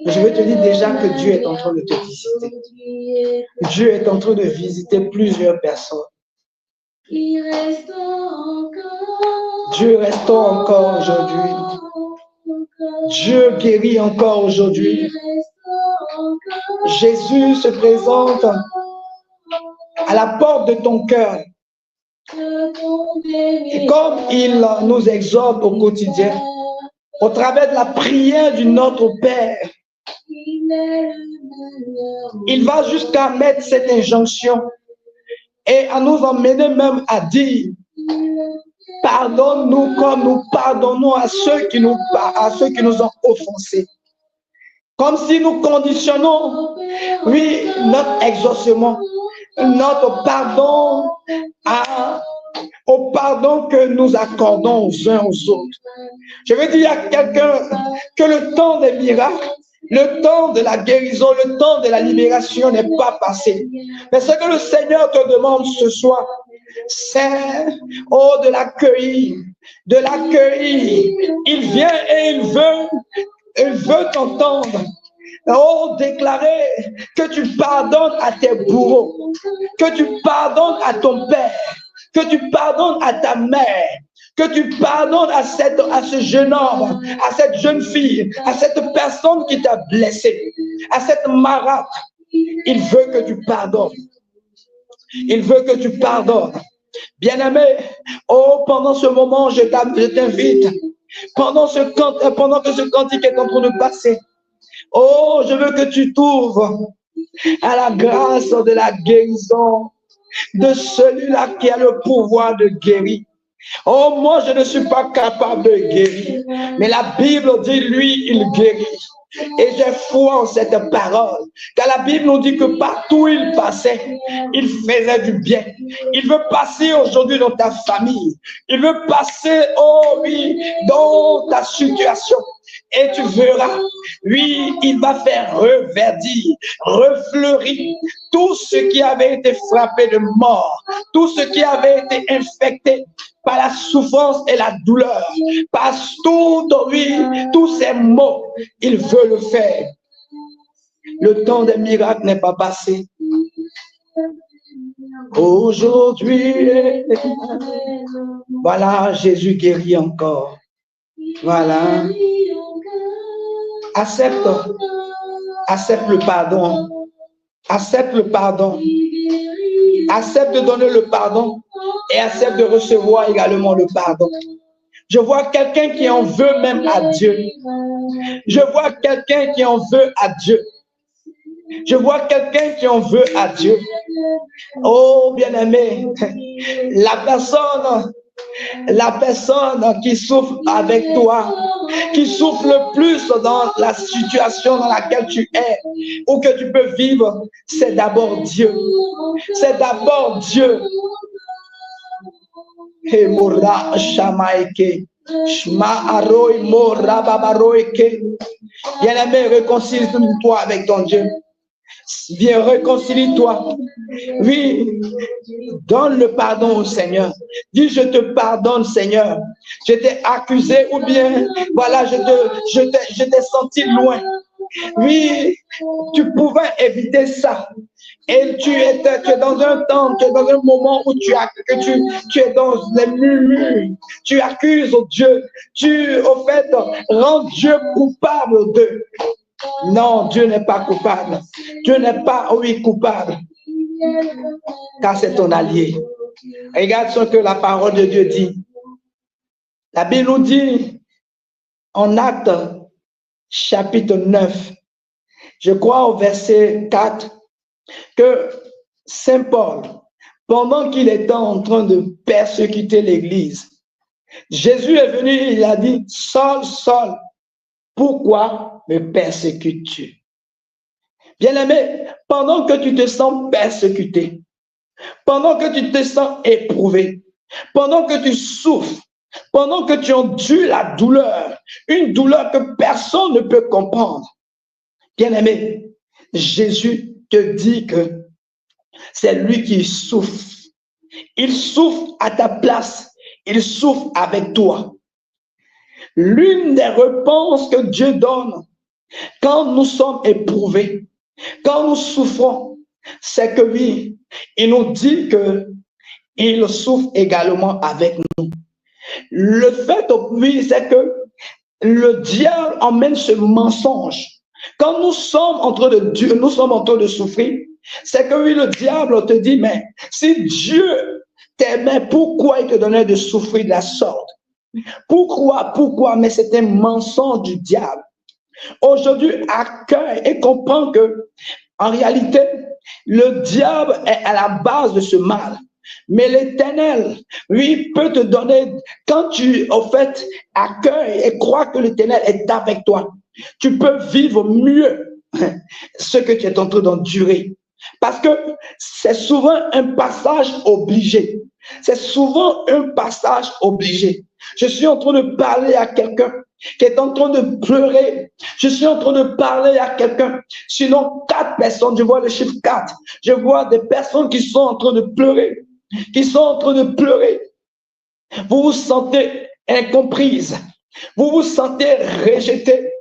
Je veux te dire déjà que Dieu est en train de te visiter. Dieu est en train de visiter plusieurs personnes. Dieu reste encore aujourd'hui. Dieu guérit encore aujourd'hui. Jésus se présente à la porte de ton cœur. Et comme il nous exhorte au quotidien, au travers de la prière du Notre Père, il va jusqu'à mettre cette injonction et à nous emmener même à dire: pardonne-nous comme nous pardonnons à ceux qui nous ont offensés. Comme si nous conditionnons, oui, notre exaucement, notre pardon au pardon que nous accordons aux uns aux autres. Je veux dire à quelqu'un que le temps des miracles, le temps de la guérison, le temps de la libération n'est pas passé. Mais ce que le Seigneur te demande ce soir, c'est de l'accueillir, de l'accueillir. Il vient et il veut t'entendre. Déclarer que tu pardonnes à tes bourreaux, que tu pardonnes à ton père, que tu pardonnes à ta mère, que tu pardonnes à ce jeune homme, à cette jeune fille, à cette personne qui t'a blessé, à cette marâtre. Il veut que tu pardonnes. Il veut que tu pardonnes. Bien-aimé, pendant ce moment, je t'invite, pendant que ce cantique est en train de passer, je veux que tu t'ouvres à la grâce de la guérison de celui-là qui a le pouvoir de guérir. Moi, je ne suis pas capable de guérir, mais la Bible dit, lui, il guérit. Et j'ai foi en cette parole, car la Bible nous dit que partout où il passait, il faisait du bien. Il veut passer aujourd'hui dans ta famille. Il veut passer, oui, dans ta situation. Et tu verras, oui, il va faire reverdir, refleurir tout ce qui avait été frappé de mort, tout ce qui avait été infecté par la souffrance et la douleur, par tous ces maux, il veut le faire. Le temps des miracles n'est pas passé. Aujourd'hui, voilà, Jésus guérit encore. Voilà. Accepte le pardon. Accepte le pardon. Accepte de donner le pardon et accepte de recevoir également le pardon. Je vois quelqu'un qui en veut même à Dieu. Je vois quelqu'un qui en veut à Dieu. Je vois quelqu'un qui en veut à Dieu. Bien-aimé, la personne qui souffre avec toi, qui souffre le plus dans la situation dans laquelle tu es ou que tu peux vivre, c'est d'abord Dieu. C'est d'abord Dieu. Bien-aimé, réconcilie-toi avec ton Dieu. Viens, réconcilie-toi. Oui, donne le pardon au Seigneur. Dis, je te pardonne, Seigneur. Je t'ai accusé ou bien, voilà, je t'ai senti loin. Oui, tu pouvais éviter ça. Et tu es dans un temps, tu es dans un moment où tu es dans les murmures. Tu accuses Dieu. Au fait, rends Dieu coupable d'eux. Non, Dieu n'est pas coupable. Dieu n'est pas, coupable. Car c'est ton allié. Regarde ce que la parole de Dieu dit. La Bible nous dit en Actes chapitre 9, je crois au verset 4, que Saint Paul, pendant qu'il était en train de persécuter l'Église, Jésus est venu et il a dit, Saul, Saul, pourquoi me persécutes-tu? Bien-aimé, pendant que tu te sens persécuté, pendant que tu te sens éprouvé, pendant que tu souffres, pendant que tu endures la douleur, une douleur que personne ne peut comprendre, bien-aimé, Jésus te dit que c'est lui qui souffre. Il souffre à ta place. Il souffre avec toi. L'une des réponses que Dieu donne quand nous sommes éprouvés, quand nous souffrons, c'est que oui, il nous dit que il souffre également avec nous. Le fait, oui, c'est que le diable emmène ce mensonge. Quand nous sommes en train de souffrir, c'est que oui, le diable te dit, mais si Dieu t'aimait, pourquoi il te donnait de souffrir de la sorte? Pourquoi? Mais c'est un mensonge du diable. Aujourd'hui, accueille et comprends que, en réalité, le diable est à la base de ce mal. Mais l'Éternel, lui, peut te donner, quand tu, en fait, accueilles et crois que l'Éternel est avec toi, tu peux vivre mieux ce que tu es en train d'endurer. Parce que c'est souvent un passage obligé. C'est souvent un passage obligé. Je suis en train de parler à quelqu'un qui est en train de pleurer. Je suis en train de parler à quelqu'un. Sinon, 4 personnes, je vois le chiffre 4. Je vois des personnes qui sont en train de pleurer. Qui sont en train de pleurer. Vous vous sentez incomprise. Vous vous sentez rejetée.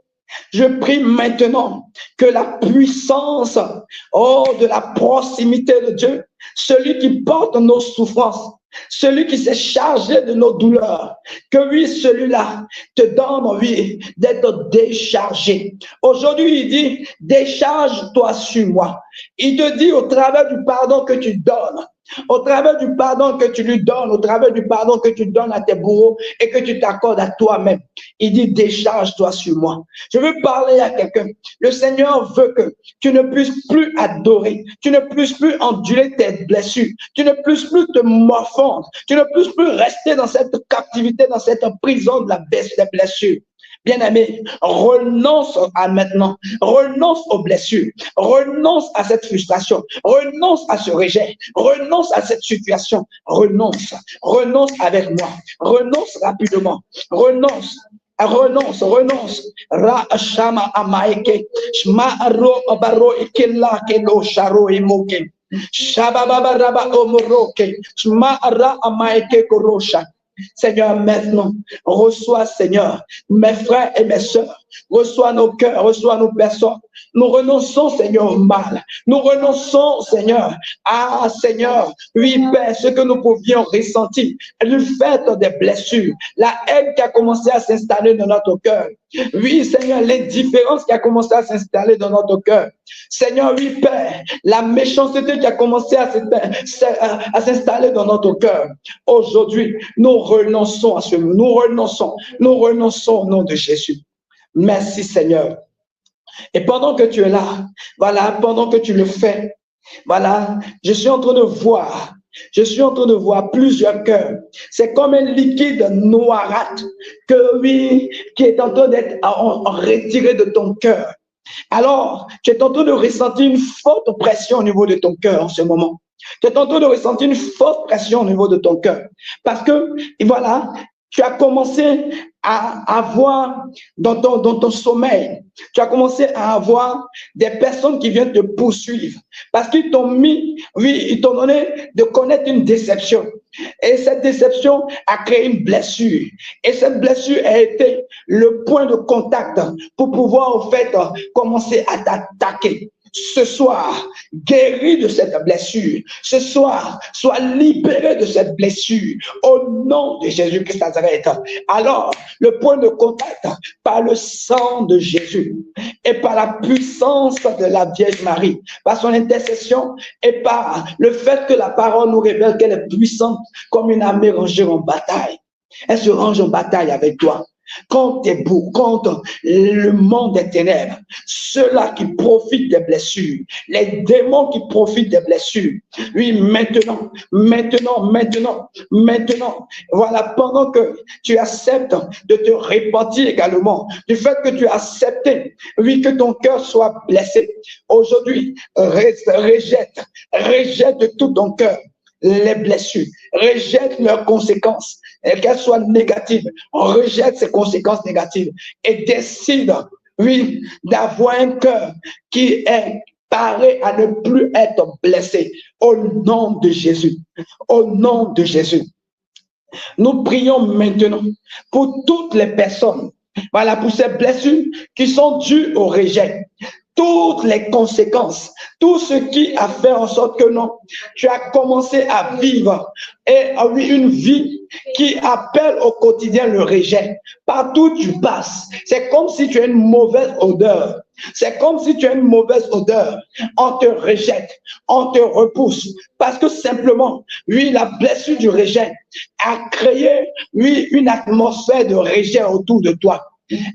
Je prie maintenant que la puissance, de la proximité de Dieu, celui qui porte nos souffrances, celui qui s'est chargé de nos douleurs, que oui, celui-là te donne envie d'être déchargé. Aujourd'hui, il dit, décharge-toi sur moi. Il te dit au travers du pardon que tu donnes, au travers du pardon que tu lui donnes, au travers du pardon que tu donnes à tes bourreaux et que tu t'accordes à toi-même. Il dit, décharge-toi sur moi. Je veux parler à quelqu'un. Le Seigneur veut que tu ne puisses plus adorer, tu ne puisses plus endurer tes blessures, tu ne puisses plus te morfondre, tu ne puisses plus rester dans cette captivité, dans cette prison de la baisse des blessures. Bien-aimé, renonce à maintenant, renonce aux blessures, renonce à cette frustration, renonce à ce rejet, renonce à cette situation, renonce avec moi, renonce rapidement, renonce. Ra shama amaike, shma ro baro ikela kelo sharo imoke, shababa raba omoroke, shma ra amaike korosha. Seigneur, maintenant, reçois, Seigneur, mes frères et mes sœurs, reçois nos cœurs, reçois nos personnes. Nous renonçons, Seigneur, au mal. Nous renonçons, Seigneur, à, Seigneur, oui, Père, ce que nous pouvions ressentir, du fait des blessures, la haine qui a commencé à s'installer dans notre cœur. Oui, Seigneur, l'indifférence qui a commencé à s'installer dans notre cœur. Seigneur, oui, Père, la méchanceté qui a commencé à s'installer dans notre cœur. Aujourd'hui, nous renonçons à ce mot. Nous renonçons au nom de Jésus. Merci, Seigneur. Et pendant que tu es là, voilà, pendant que tu le fais, voilà, je suis en train de voir plusieurs cœurs. C'est comme un liquide noirâtre que oui, qui est en train d'être retiré de ton cœur. Alors, tu es en train de ressentir une forte pression au niveau de ton cœur en ce moment. Tu es en train de ressentir une forte pression au niveau de ton cœur. Parce que, voilà, tu as commencé à avoir dans ton sommeil, tu as commencé à avoir des personnes qui viennent te poursuivre. Parce qu'ils t'ont mis, oui, ils t'ont donné de connaître une déception. Et cette déception a créé une blessure. Et cette blessure a été le point de contact pour pouvoir, en fait, commencer à t'attaquer. ce soir, guéri de cette blessure. Ce soir, sois libéré de cette blessure. Au nom de Jésus-Christ de Nazareth. Alors, le point de contact, par le sang de Jésus et par la puissance de la Vierge Marie, par son intercession et par le fait que la parole nous révèle qu'elle est puissante comme une armée rangée en bataille. Elle se range en bataille avec toi. Contre le monde des ténèbres, ceux-là qui profitent des blessures, les démons qui profitent des blessures. Oui, maintenant, voilà, pendant que tu acceptes de te repentir également, du fait que tu as accepté, oui, que ton cœur soit blessé. Aujourd'hui, rejette de tout ton cœur les blessures, rejette leurs conséquences, qu'elles soient négatives, on rejette ces conséquences négatives et décide, oui, d'avoir un cœur qui est paré à ne plus être blessé au nom de Jésus, au nom de Jésus. Nous prions maintenant pour toutes les personnes, voilà, pour ces blessures qui sont dues au rejet. Toutes les conséquences, tout ce qui a fait en sorte que non, tu as commencé à vivre une vie qui appelle au quotidien le rejet. Partout où tu passes, c'est comme si tu as une mauvaise odeur. C'est comme si tu as une mauvaise odeur. On te rejette, on te repousse. Parce que simplement, oui, la blessure du rejet a créé, oui, une atmosphère de rejet autour de toi.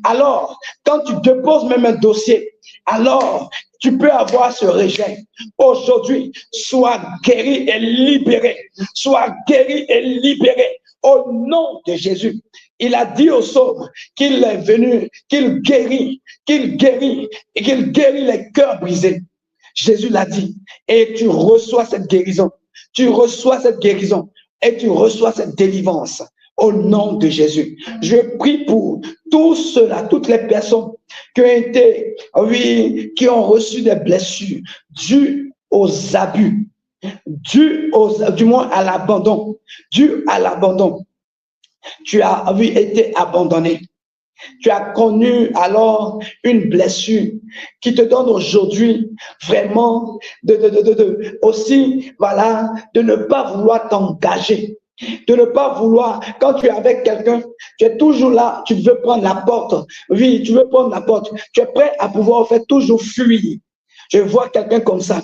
Alors, quand tu déposes même un dossier, alors tu peux avoir ce rejet. Aujourd'hui, sois guéri et libéré. Sois guéri et libéré au nom de Jésus. Il a dit au psaume qu'il est venu, qu'il guérit et qu'il guérit les cœurs brisés. Jésus l'a dit et tu reçois cette guérison. Tu reçois cette guérison et tu reçois cette délivrance. Au nom de Jésus, je prie pour tous ceux-là, toutes les personnes qui ont été, oui, qui ont reçu des blessures dues aux abus, dues du moins à l'abandon, dues à l'abandon. Tu as, oui, été abandonné. Tu as connu alors une blessure qui te donne aujourd'hui vraiment aussi, voilà, de ne pas vouloir t'engager. De ne pas vouloir, quand tu es avec quelqu'un, tu es toujours là, tu veux prendre la porte. Oui, tu veux prendre la porte. Tu es prêt à pouvoir faire toujours fuir. Je vois quelqu'un comme ça.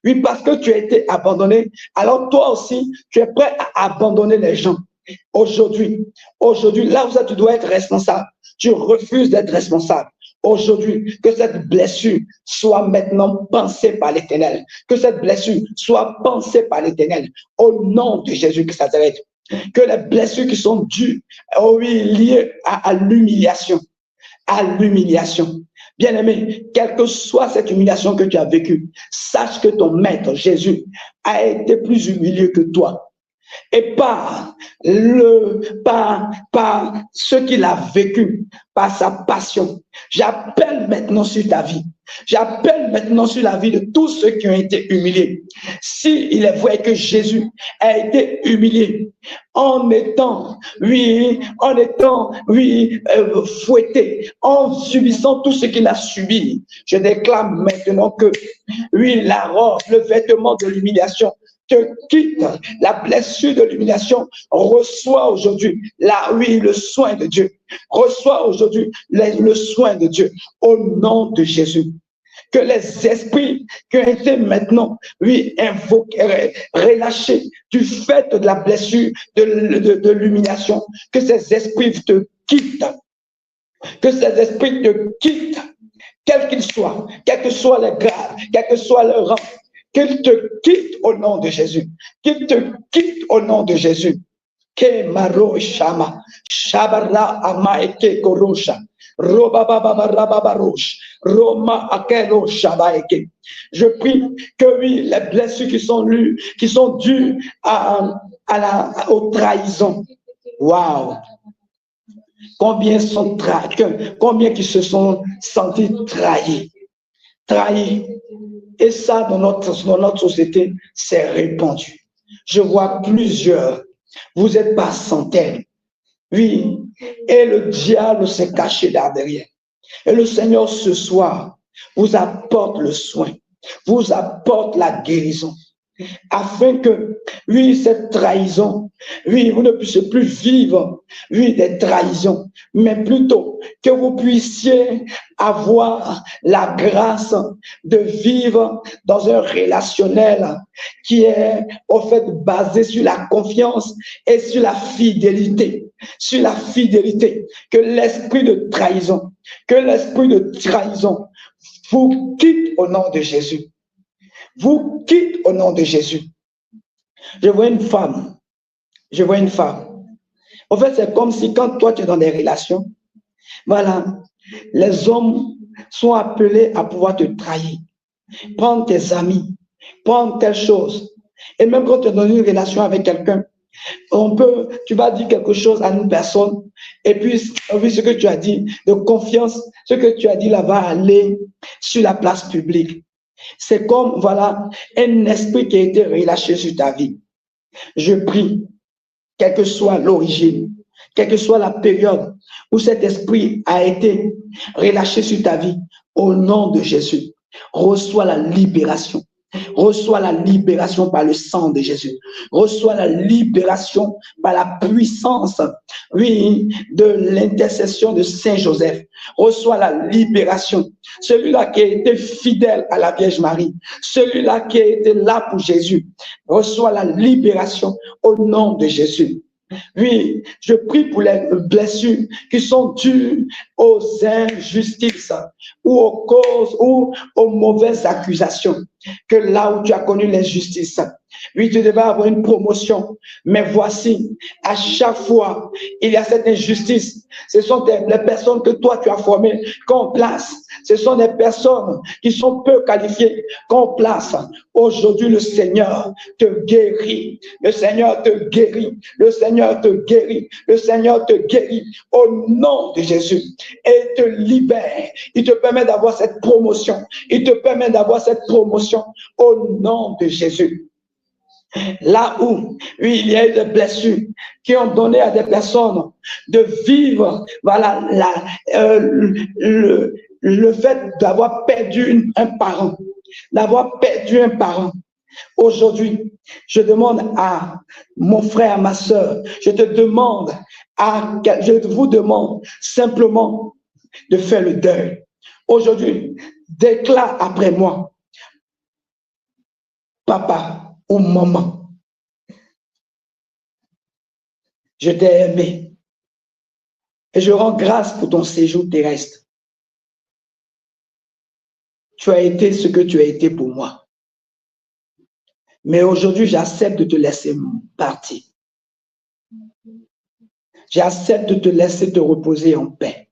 Oui, parce que tu as été abandonné. Alors toi aussi, tu es prêt à abandonner les gens. Aujourd'hui, là où ça, tu dois être responsable. Tu refuses d'être responsable. Aujourd'hui, que cette blessure soit maintenant pensée par l'Éternel. Que cette blessure soit pensée par l'Éternel. Au nom de Jésus-Christ de Nazareth. Que les blessures qui sont dues, oui, liées à l'humiliation. À l'humiliation. Bien-aimé, quelle que soit cette humiliation que tu as vécue, sache que ton maître, Jésus, a été plus humilié que toi. Et par ce qu'il a vécu, par sa passion, j'appelle maintenant sur ta vie. J'appelle maintenant sur la vie de tous ceux qui ont été humiliés. S'il est vrai que Jésus a été humilié en étant fouetté, en subissant tout ce qu'il a subi, je déclare maintenant que, oui, la robe, le vêtement de l'humiliation te quitte, la blessure de l'humiliation, reçoit aujourd'hui, le soin de Dieu. Reçois aujourd'hui le soin de Dieu au nom de Jésus. Que les esprits qui ont été maintenant, oui, invoqués, relâchés du fait de la blessure, de l'humiliation, que ces esprits te quittent. Que ces esprits te quittent, quels qu'ils soient, quels que soient les grades, quel que soit leur rang. Qu'il te quitte au nom de Jésus. Qu'il te quitte au nom de Jésus. Que maro shama, shabara amaeke korosha, robabababababarosh, roma akero shabaeke. Je prie que oui, les blessures qui sont dues aux trahisons. Waouh! Combien qui se sont sentis trahis. Et ça, dans notre société, c'est répandu. Je vois plusieurs. Vous êtes pas centaines. Oui. Et le diable s'est caché là derrière. Et le Seigneur, ce soir, vous apporte le soin. vous apporte la guérison. Afin que, oui, cette trahison, oui, vous ne puissiez plus vivre, oui, des trahisons, mais plutôt que vous puissiez avoir la grâce de vivre dans un relationnel qui est, au fait, basé sur la confiance et sur la fidélité. Sur la fidélité, que l'esprit de trahison, vous quitte au nom de Jésus. Vous quitte au nom de Jésus. Je vois une femme. En fait, c'est comme si quand toi, tu es dans des relations, voilà, les hommes sont appelés à pouvoir te trahir, prendre tes amis, prendre telle chose. Et même quand tu es dans une relation avec quelqu'un, tu vas dire quelque chose à une personne, et puis ce que tu as dit de confiance, ce que tu as dit là va aller sur la place publique. C'est comme, voilà, un esprit qui a été relâché sur ta vie. Je prie, quelle que soit l'origine, quelle que soit la période où cet esprit a été relâché sur ta vie, au nom de Jésus, reçois la libération. Reçois la libération par le sang de Jésus. Reçois la libération par la puissance, oui, de l'intercession de Saint Joseph. Reçois la libération. Celui-là qui a été fidèle à la Vierge Marie, celui-là qui a été là pour Jésus, reçois la libération au nom de Jésus. Oui, je prie pour les blessures qui sont dues aux injustices ou aux causes ou aux mauvaises accusations. Que là où tu as connu l'injustice, oui, tu devais avoir une promotion. Mais voici, à chaque fois, il y a cette injustice. Ce sont les personnes que toi, tu as formées qu'on place. Ce sont des personnes qui sont peu qualifiées qu'on place. Aujourd'hui, le Seigneur te guérit. Le Seigneur te guérit. Le Seigneur te guérit. Le Seigneur te guérit au nom de Jésus. Et te libère. Il te permet d'avoir cette promotion. Il te permet d'avoir cette promotion au nom de Jésus. Là où, oui, il y a eu des blessures qui ont donné à des personnes de vivre, voilà, le fait d'avoir perdu un parent, Aujourd'hui, je demande à mon frère, à ma soeur, je vous demande simplement de faire le deuil. Aujourd'hui, déclare après moi, papa ou maman, je t'ai aimé et je rends grâce pour ton séjour terrestre. Tu as été ce que tu as été pour moi. Mais aujourd'hui, j'accepte de te laisser partir. J'accepte de te laisser te reposer en paix.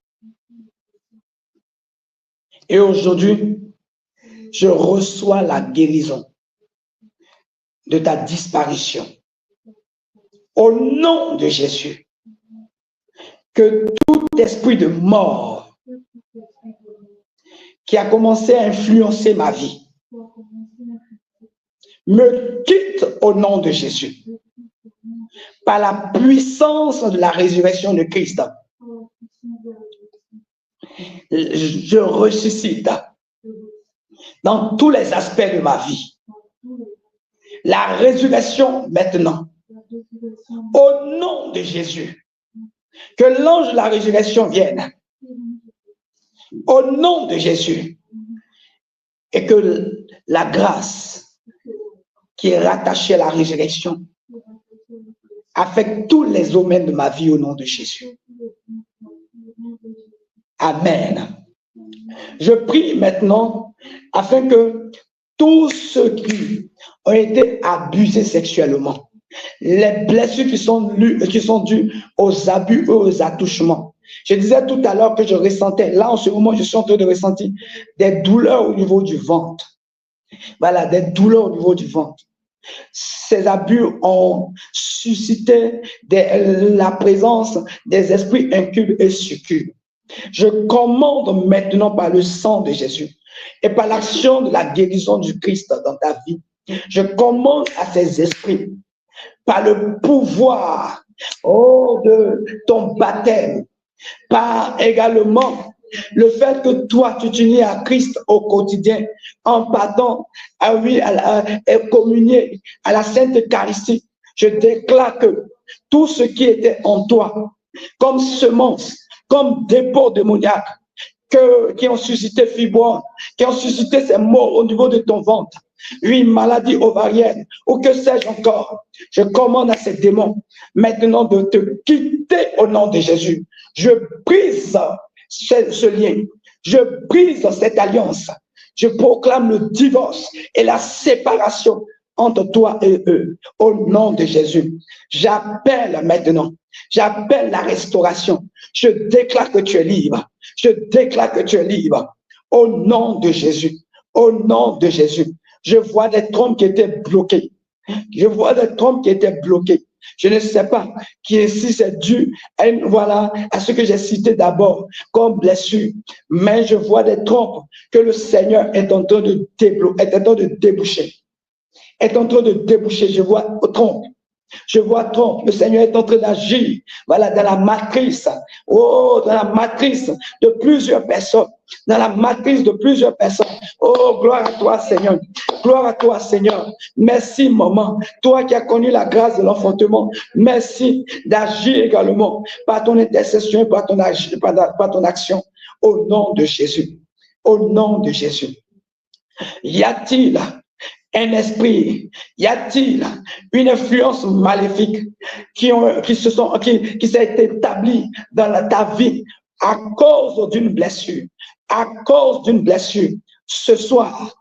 Et aujourd'hui, je reçois la guérison de ta disparition. Au nom de Jésus, que tout esprit de mort qui a commencé à influencer ma vie me quitte au nom de Jésus. Par la puissance de la résurrection de Christ, je ressuscite dans tous les aspects de ma vie. La résurrection maintenant. Au nom de Jésus. Que l'ange de la résurrection vienne. Au nom de Jésus. Et que la grâce qui est rattachée à la résurrection affecte tous les domaines de ma vie au nom de Jésus. Amen. Je prie maintenant afin que tous ceux qui ont été abusés sexuellement, les blessures qui sont dues aux abus et aux attouchements. Je disais tout à l'heure que je ressentais, là en ce moment, je suis en train de ressentir des douleurs au niveau du ventre. Voilà, des douleurs au niveau du ventre. Ces abus ont suscité la présence des esprits incubes et succubes. Je commande maintenant par le sang de Jésus et par l'action de la guérison du Christ dans ta vie. Je commande à ces esprits par le pouvoir de ton baptême, par également Le fait que toi, tu t'unis à Christ au quotidien, en partant à communier à la Sainte Eucharistie, je déclare que tout ce qui était en toi, comme semence, comme dépôt démoniaque, qui ont suscité fibromes, qui ont suscité ces morts au niveau de ton ventre, oui, maladie ovarienne, ou que sais-je encore, je commande à ces démons maintenant de te quitter au nom de Jésus. Je brise ce lien, je brise cette alliance, je proclame le divorce et la séparation entre toi et eux, au nom de Jésus. J'appelle maintenant, j'appelle la restauration. Je déclare que tu es libre. Je déclare que tu es libre. Au nom de Jésus. Au nom de Jésus. Je vois des trompes qui étaient bloquées. Je vois des trompes qui étaient bloquées. Je ne sais pas si c'est dû à ce que j'ai cité d'abord comme blessure. Mais je vois des trompes que le Seigneur est en train de déboucher. Est en train de déboucher. Je vois trompe. Je vois trompe. Le Seigneur est en train d'agir. Voilà, dans la matrice. Oh, dans la matrice de plusieurs personnes. Dans la matrice de plusieurs personnes. Oh, gloire à toi, Seigneur. Gloire à toi, Seigneur. Merci, maman. Toi qui as connu la grâce de l'enfantement. Merci d'agir également par ton intercession, par ton action. Au nom de Jésus. Au nom de Jésus. Y a-t-il un esprit, y a-t-il une influence maléfique qui s'est établie dans ta vie à cause d'une blessure, à cause d'une blessure? Ce soir,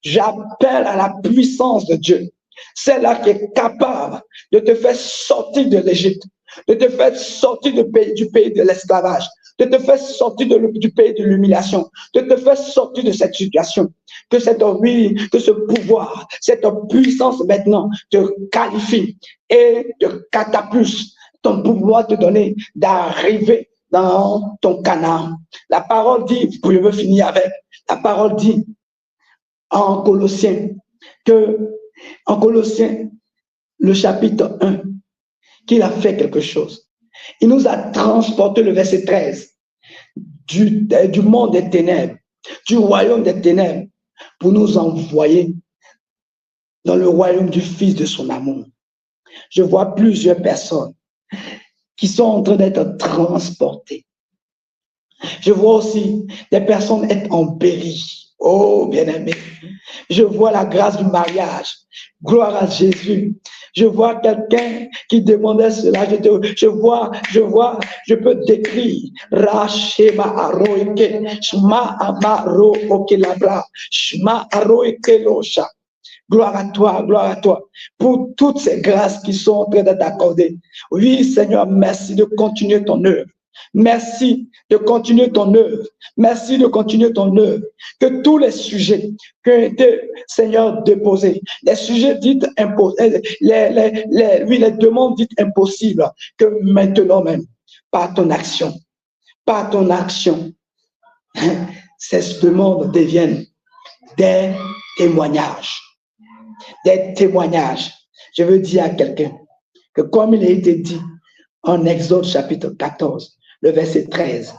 j'appelle à la puissance de Dieu, celle-là qui est capable de te faire sortir de l'Égypte, de te faire sortir du pays de l'esclavage, de te faire sortir du pays de l'humiliation, de te faire sortir de cette situation. Que ce pouvoir, cette puissance maintenant te qualifie et te catapulte, ton pouvoir te donner d'arriver dans ton Canaan. La parole dit, je veux finir avec, la parole dit en Colossiens, le chapitre 1, qu'il a fait quelque chose. Il nous a transporté, le verset 13, du monde des ténèbres, du royaume des ténèbres, pour nous envoyer dans le royaume du Fils de son amour. Je vois plusieurs personnes qui sont en train d'être transportées. Je vois aussi des personnes être embellies. Oh, bien-aimé. Je vois la grâce du mariage. Gloire à Jésus. Je vois quelqu'un qui demandait cela. Je peux décrire. Rachema aroike, shma amaro okelabra, shma aroike losha. Gloire à toi, pour toutes ces grâces qui sont en train d'être accordées. Oui, Seigneur, merci de continuer ton œuvre. Merci de continuer ton œuvre. Merci de continuer ton œuvre. Que tous les sujets qui ont été, Seigneur, déposés, les sujets dits impossibles, les demandes dites impossibles, que maintenant même, par ton action, ces demandes deviennent des témoignages. Des témoignages. Je veux dire à quelqu'un que comme il a été dit en Exode chapitre 14, le verset 13,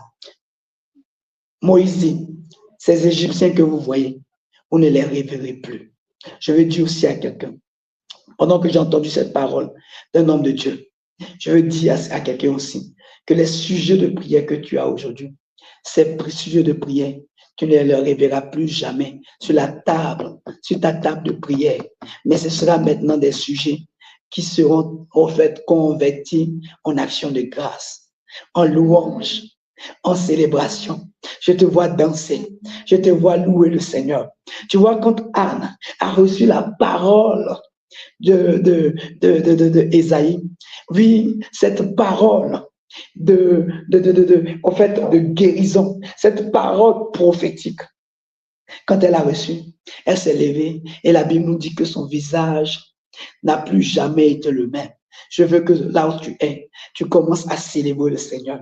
Moïse dit, ces Égyptiens que vous voyez, vous ne les reverrez plus. Je veux dire aussi à quelqu'un, pendant que j'ai entendu cette parole d'un homme de Dieu, je veux dire à quelqu'un aussi que les sujets de prière que tu as aujourd'hui, ces sujets de prière, tu ne les reverras plus jamais sur ta table de prière. Mais ce sera maintenant des sujets qui seront en fait convertis en action de grâce, en louange, en célébration. Je te vois danser, je te vois louer le Seigneur. Tu vois, quand Anne a reçu la parole de Ésaïe, oui, cette parole de guérison, cette parole prophétique, quand elle a reçu, elle s'est levée et la Bible nous dit que son visage n'a plus jamais été le même. Je veux que là où tu es, tu commences à célébrer le Seigneur.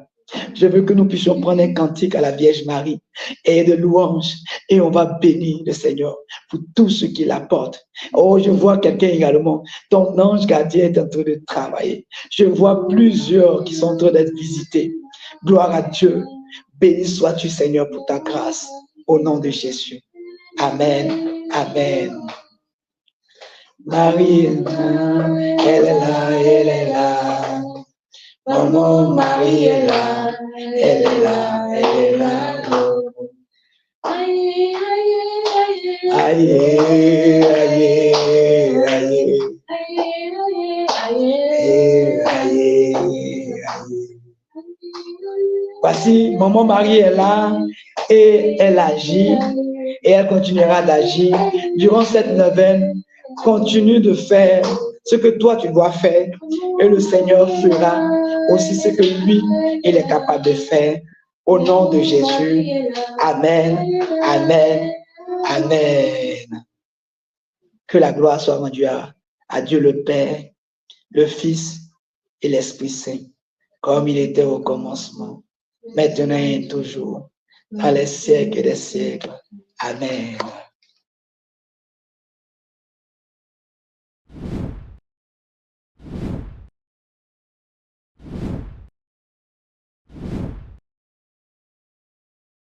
Je veux que nous puissions prendre un cantique à la Vierge Marie et de louange et on va bénir le Seigneur pour tout ce qu'il apporte. Oh, je vois quelqu'un également. Ton ange gardien est en train de travailler. Je vois plusieurs qui sont en train d'être visités. Gloire à Dieu. Béni sois-tu, Seigneur, pour ta grâce. Au nom de Jésus. Amen. Amen. Marie, elle est là, elle est là. Maman, Marie est là, elle est là, elle est là. Aïe, aïe, aïe, aïe. Voici, maman Marie est là et elle agit et elle continuera d'agir durant cette neuvaine. Continue de faire ce que toi tu dois faire et le Seigneur fera aussi ce que lui il est capable de faire. Au nom de Jésus. Amen. Amen. Amen. Que la gloire soit rendue à Dieu le Père, le Fils et l'Esprit Saint, comme il était au commencement, maintenant et toujours, dans les siècles des siècles. Amen.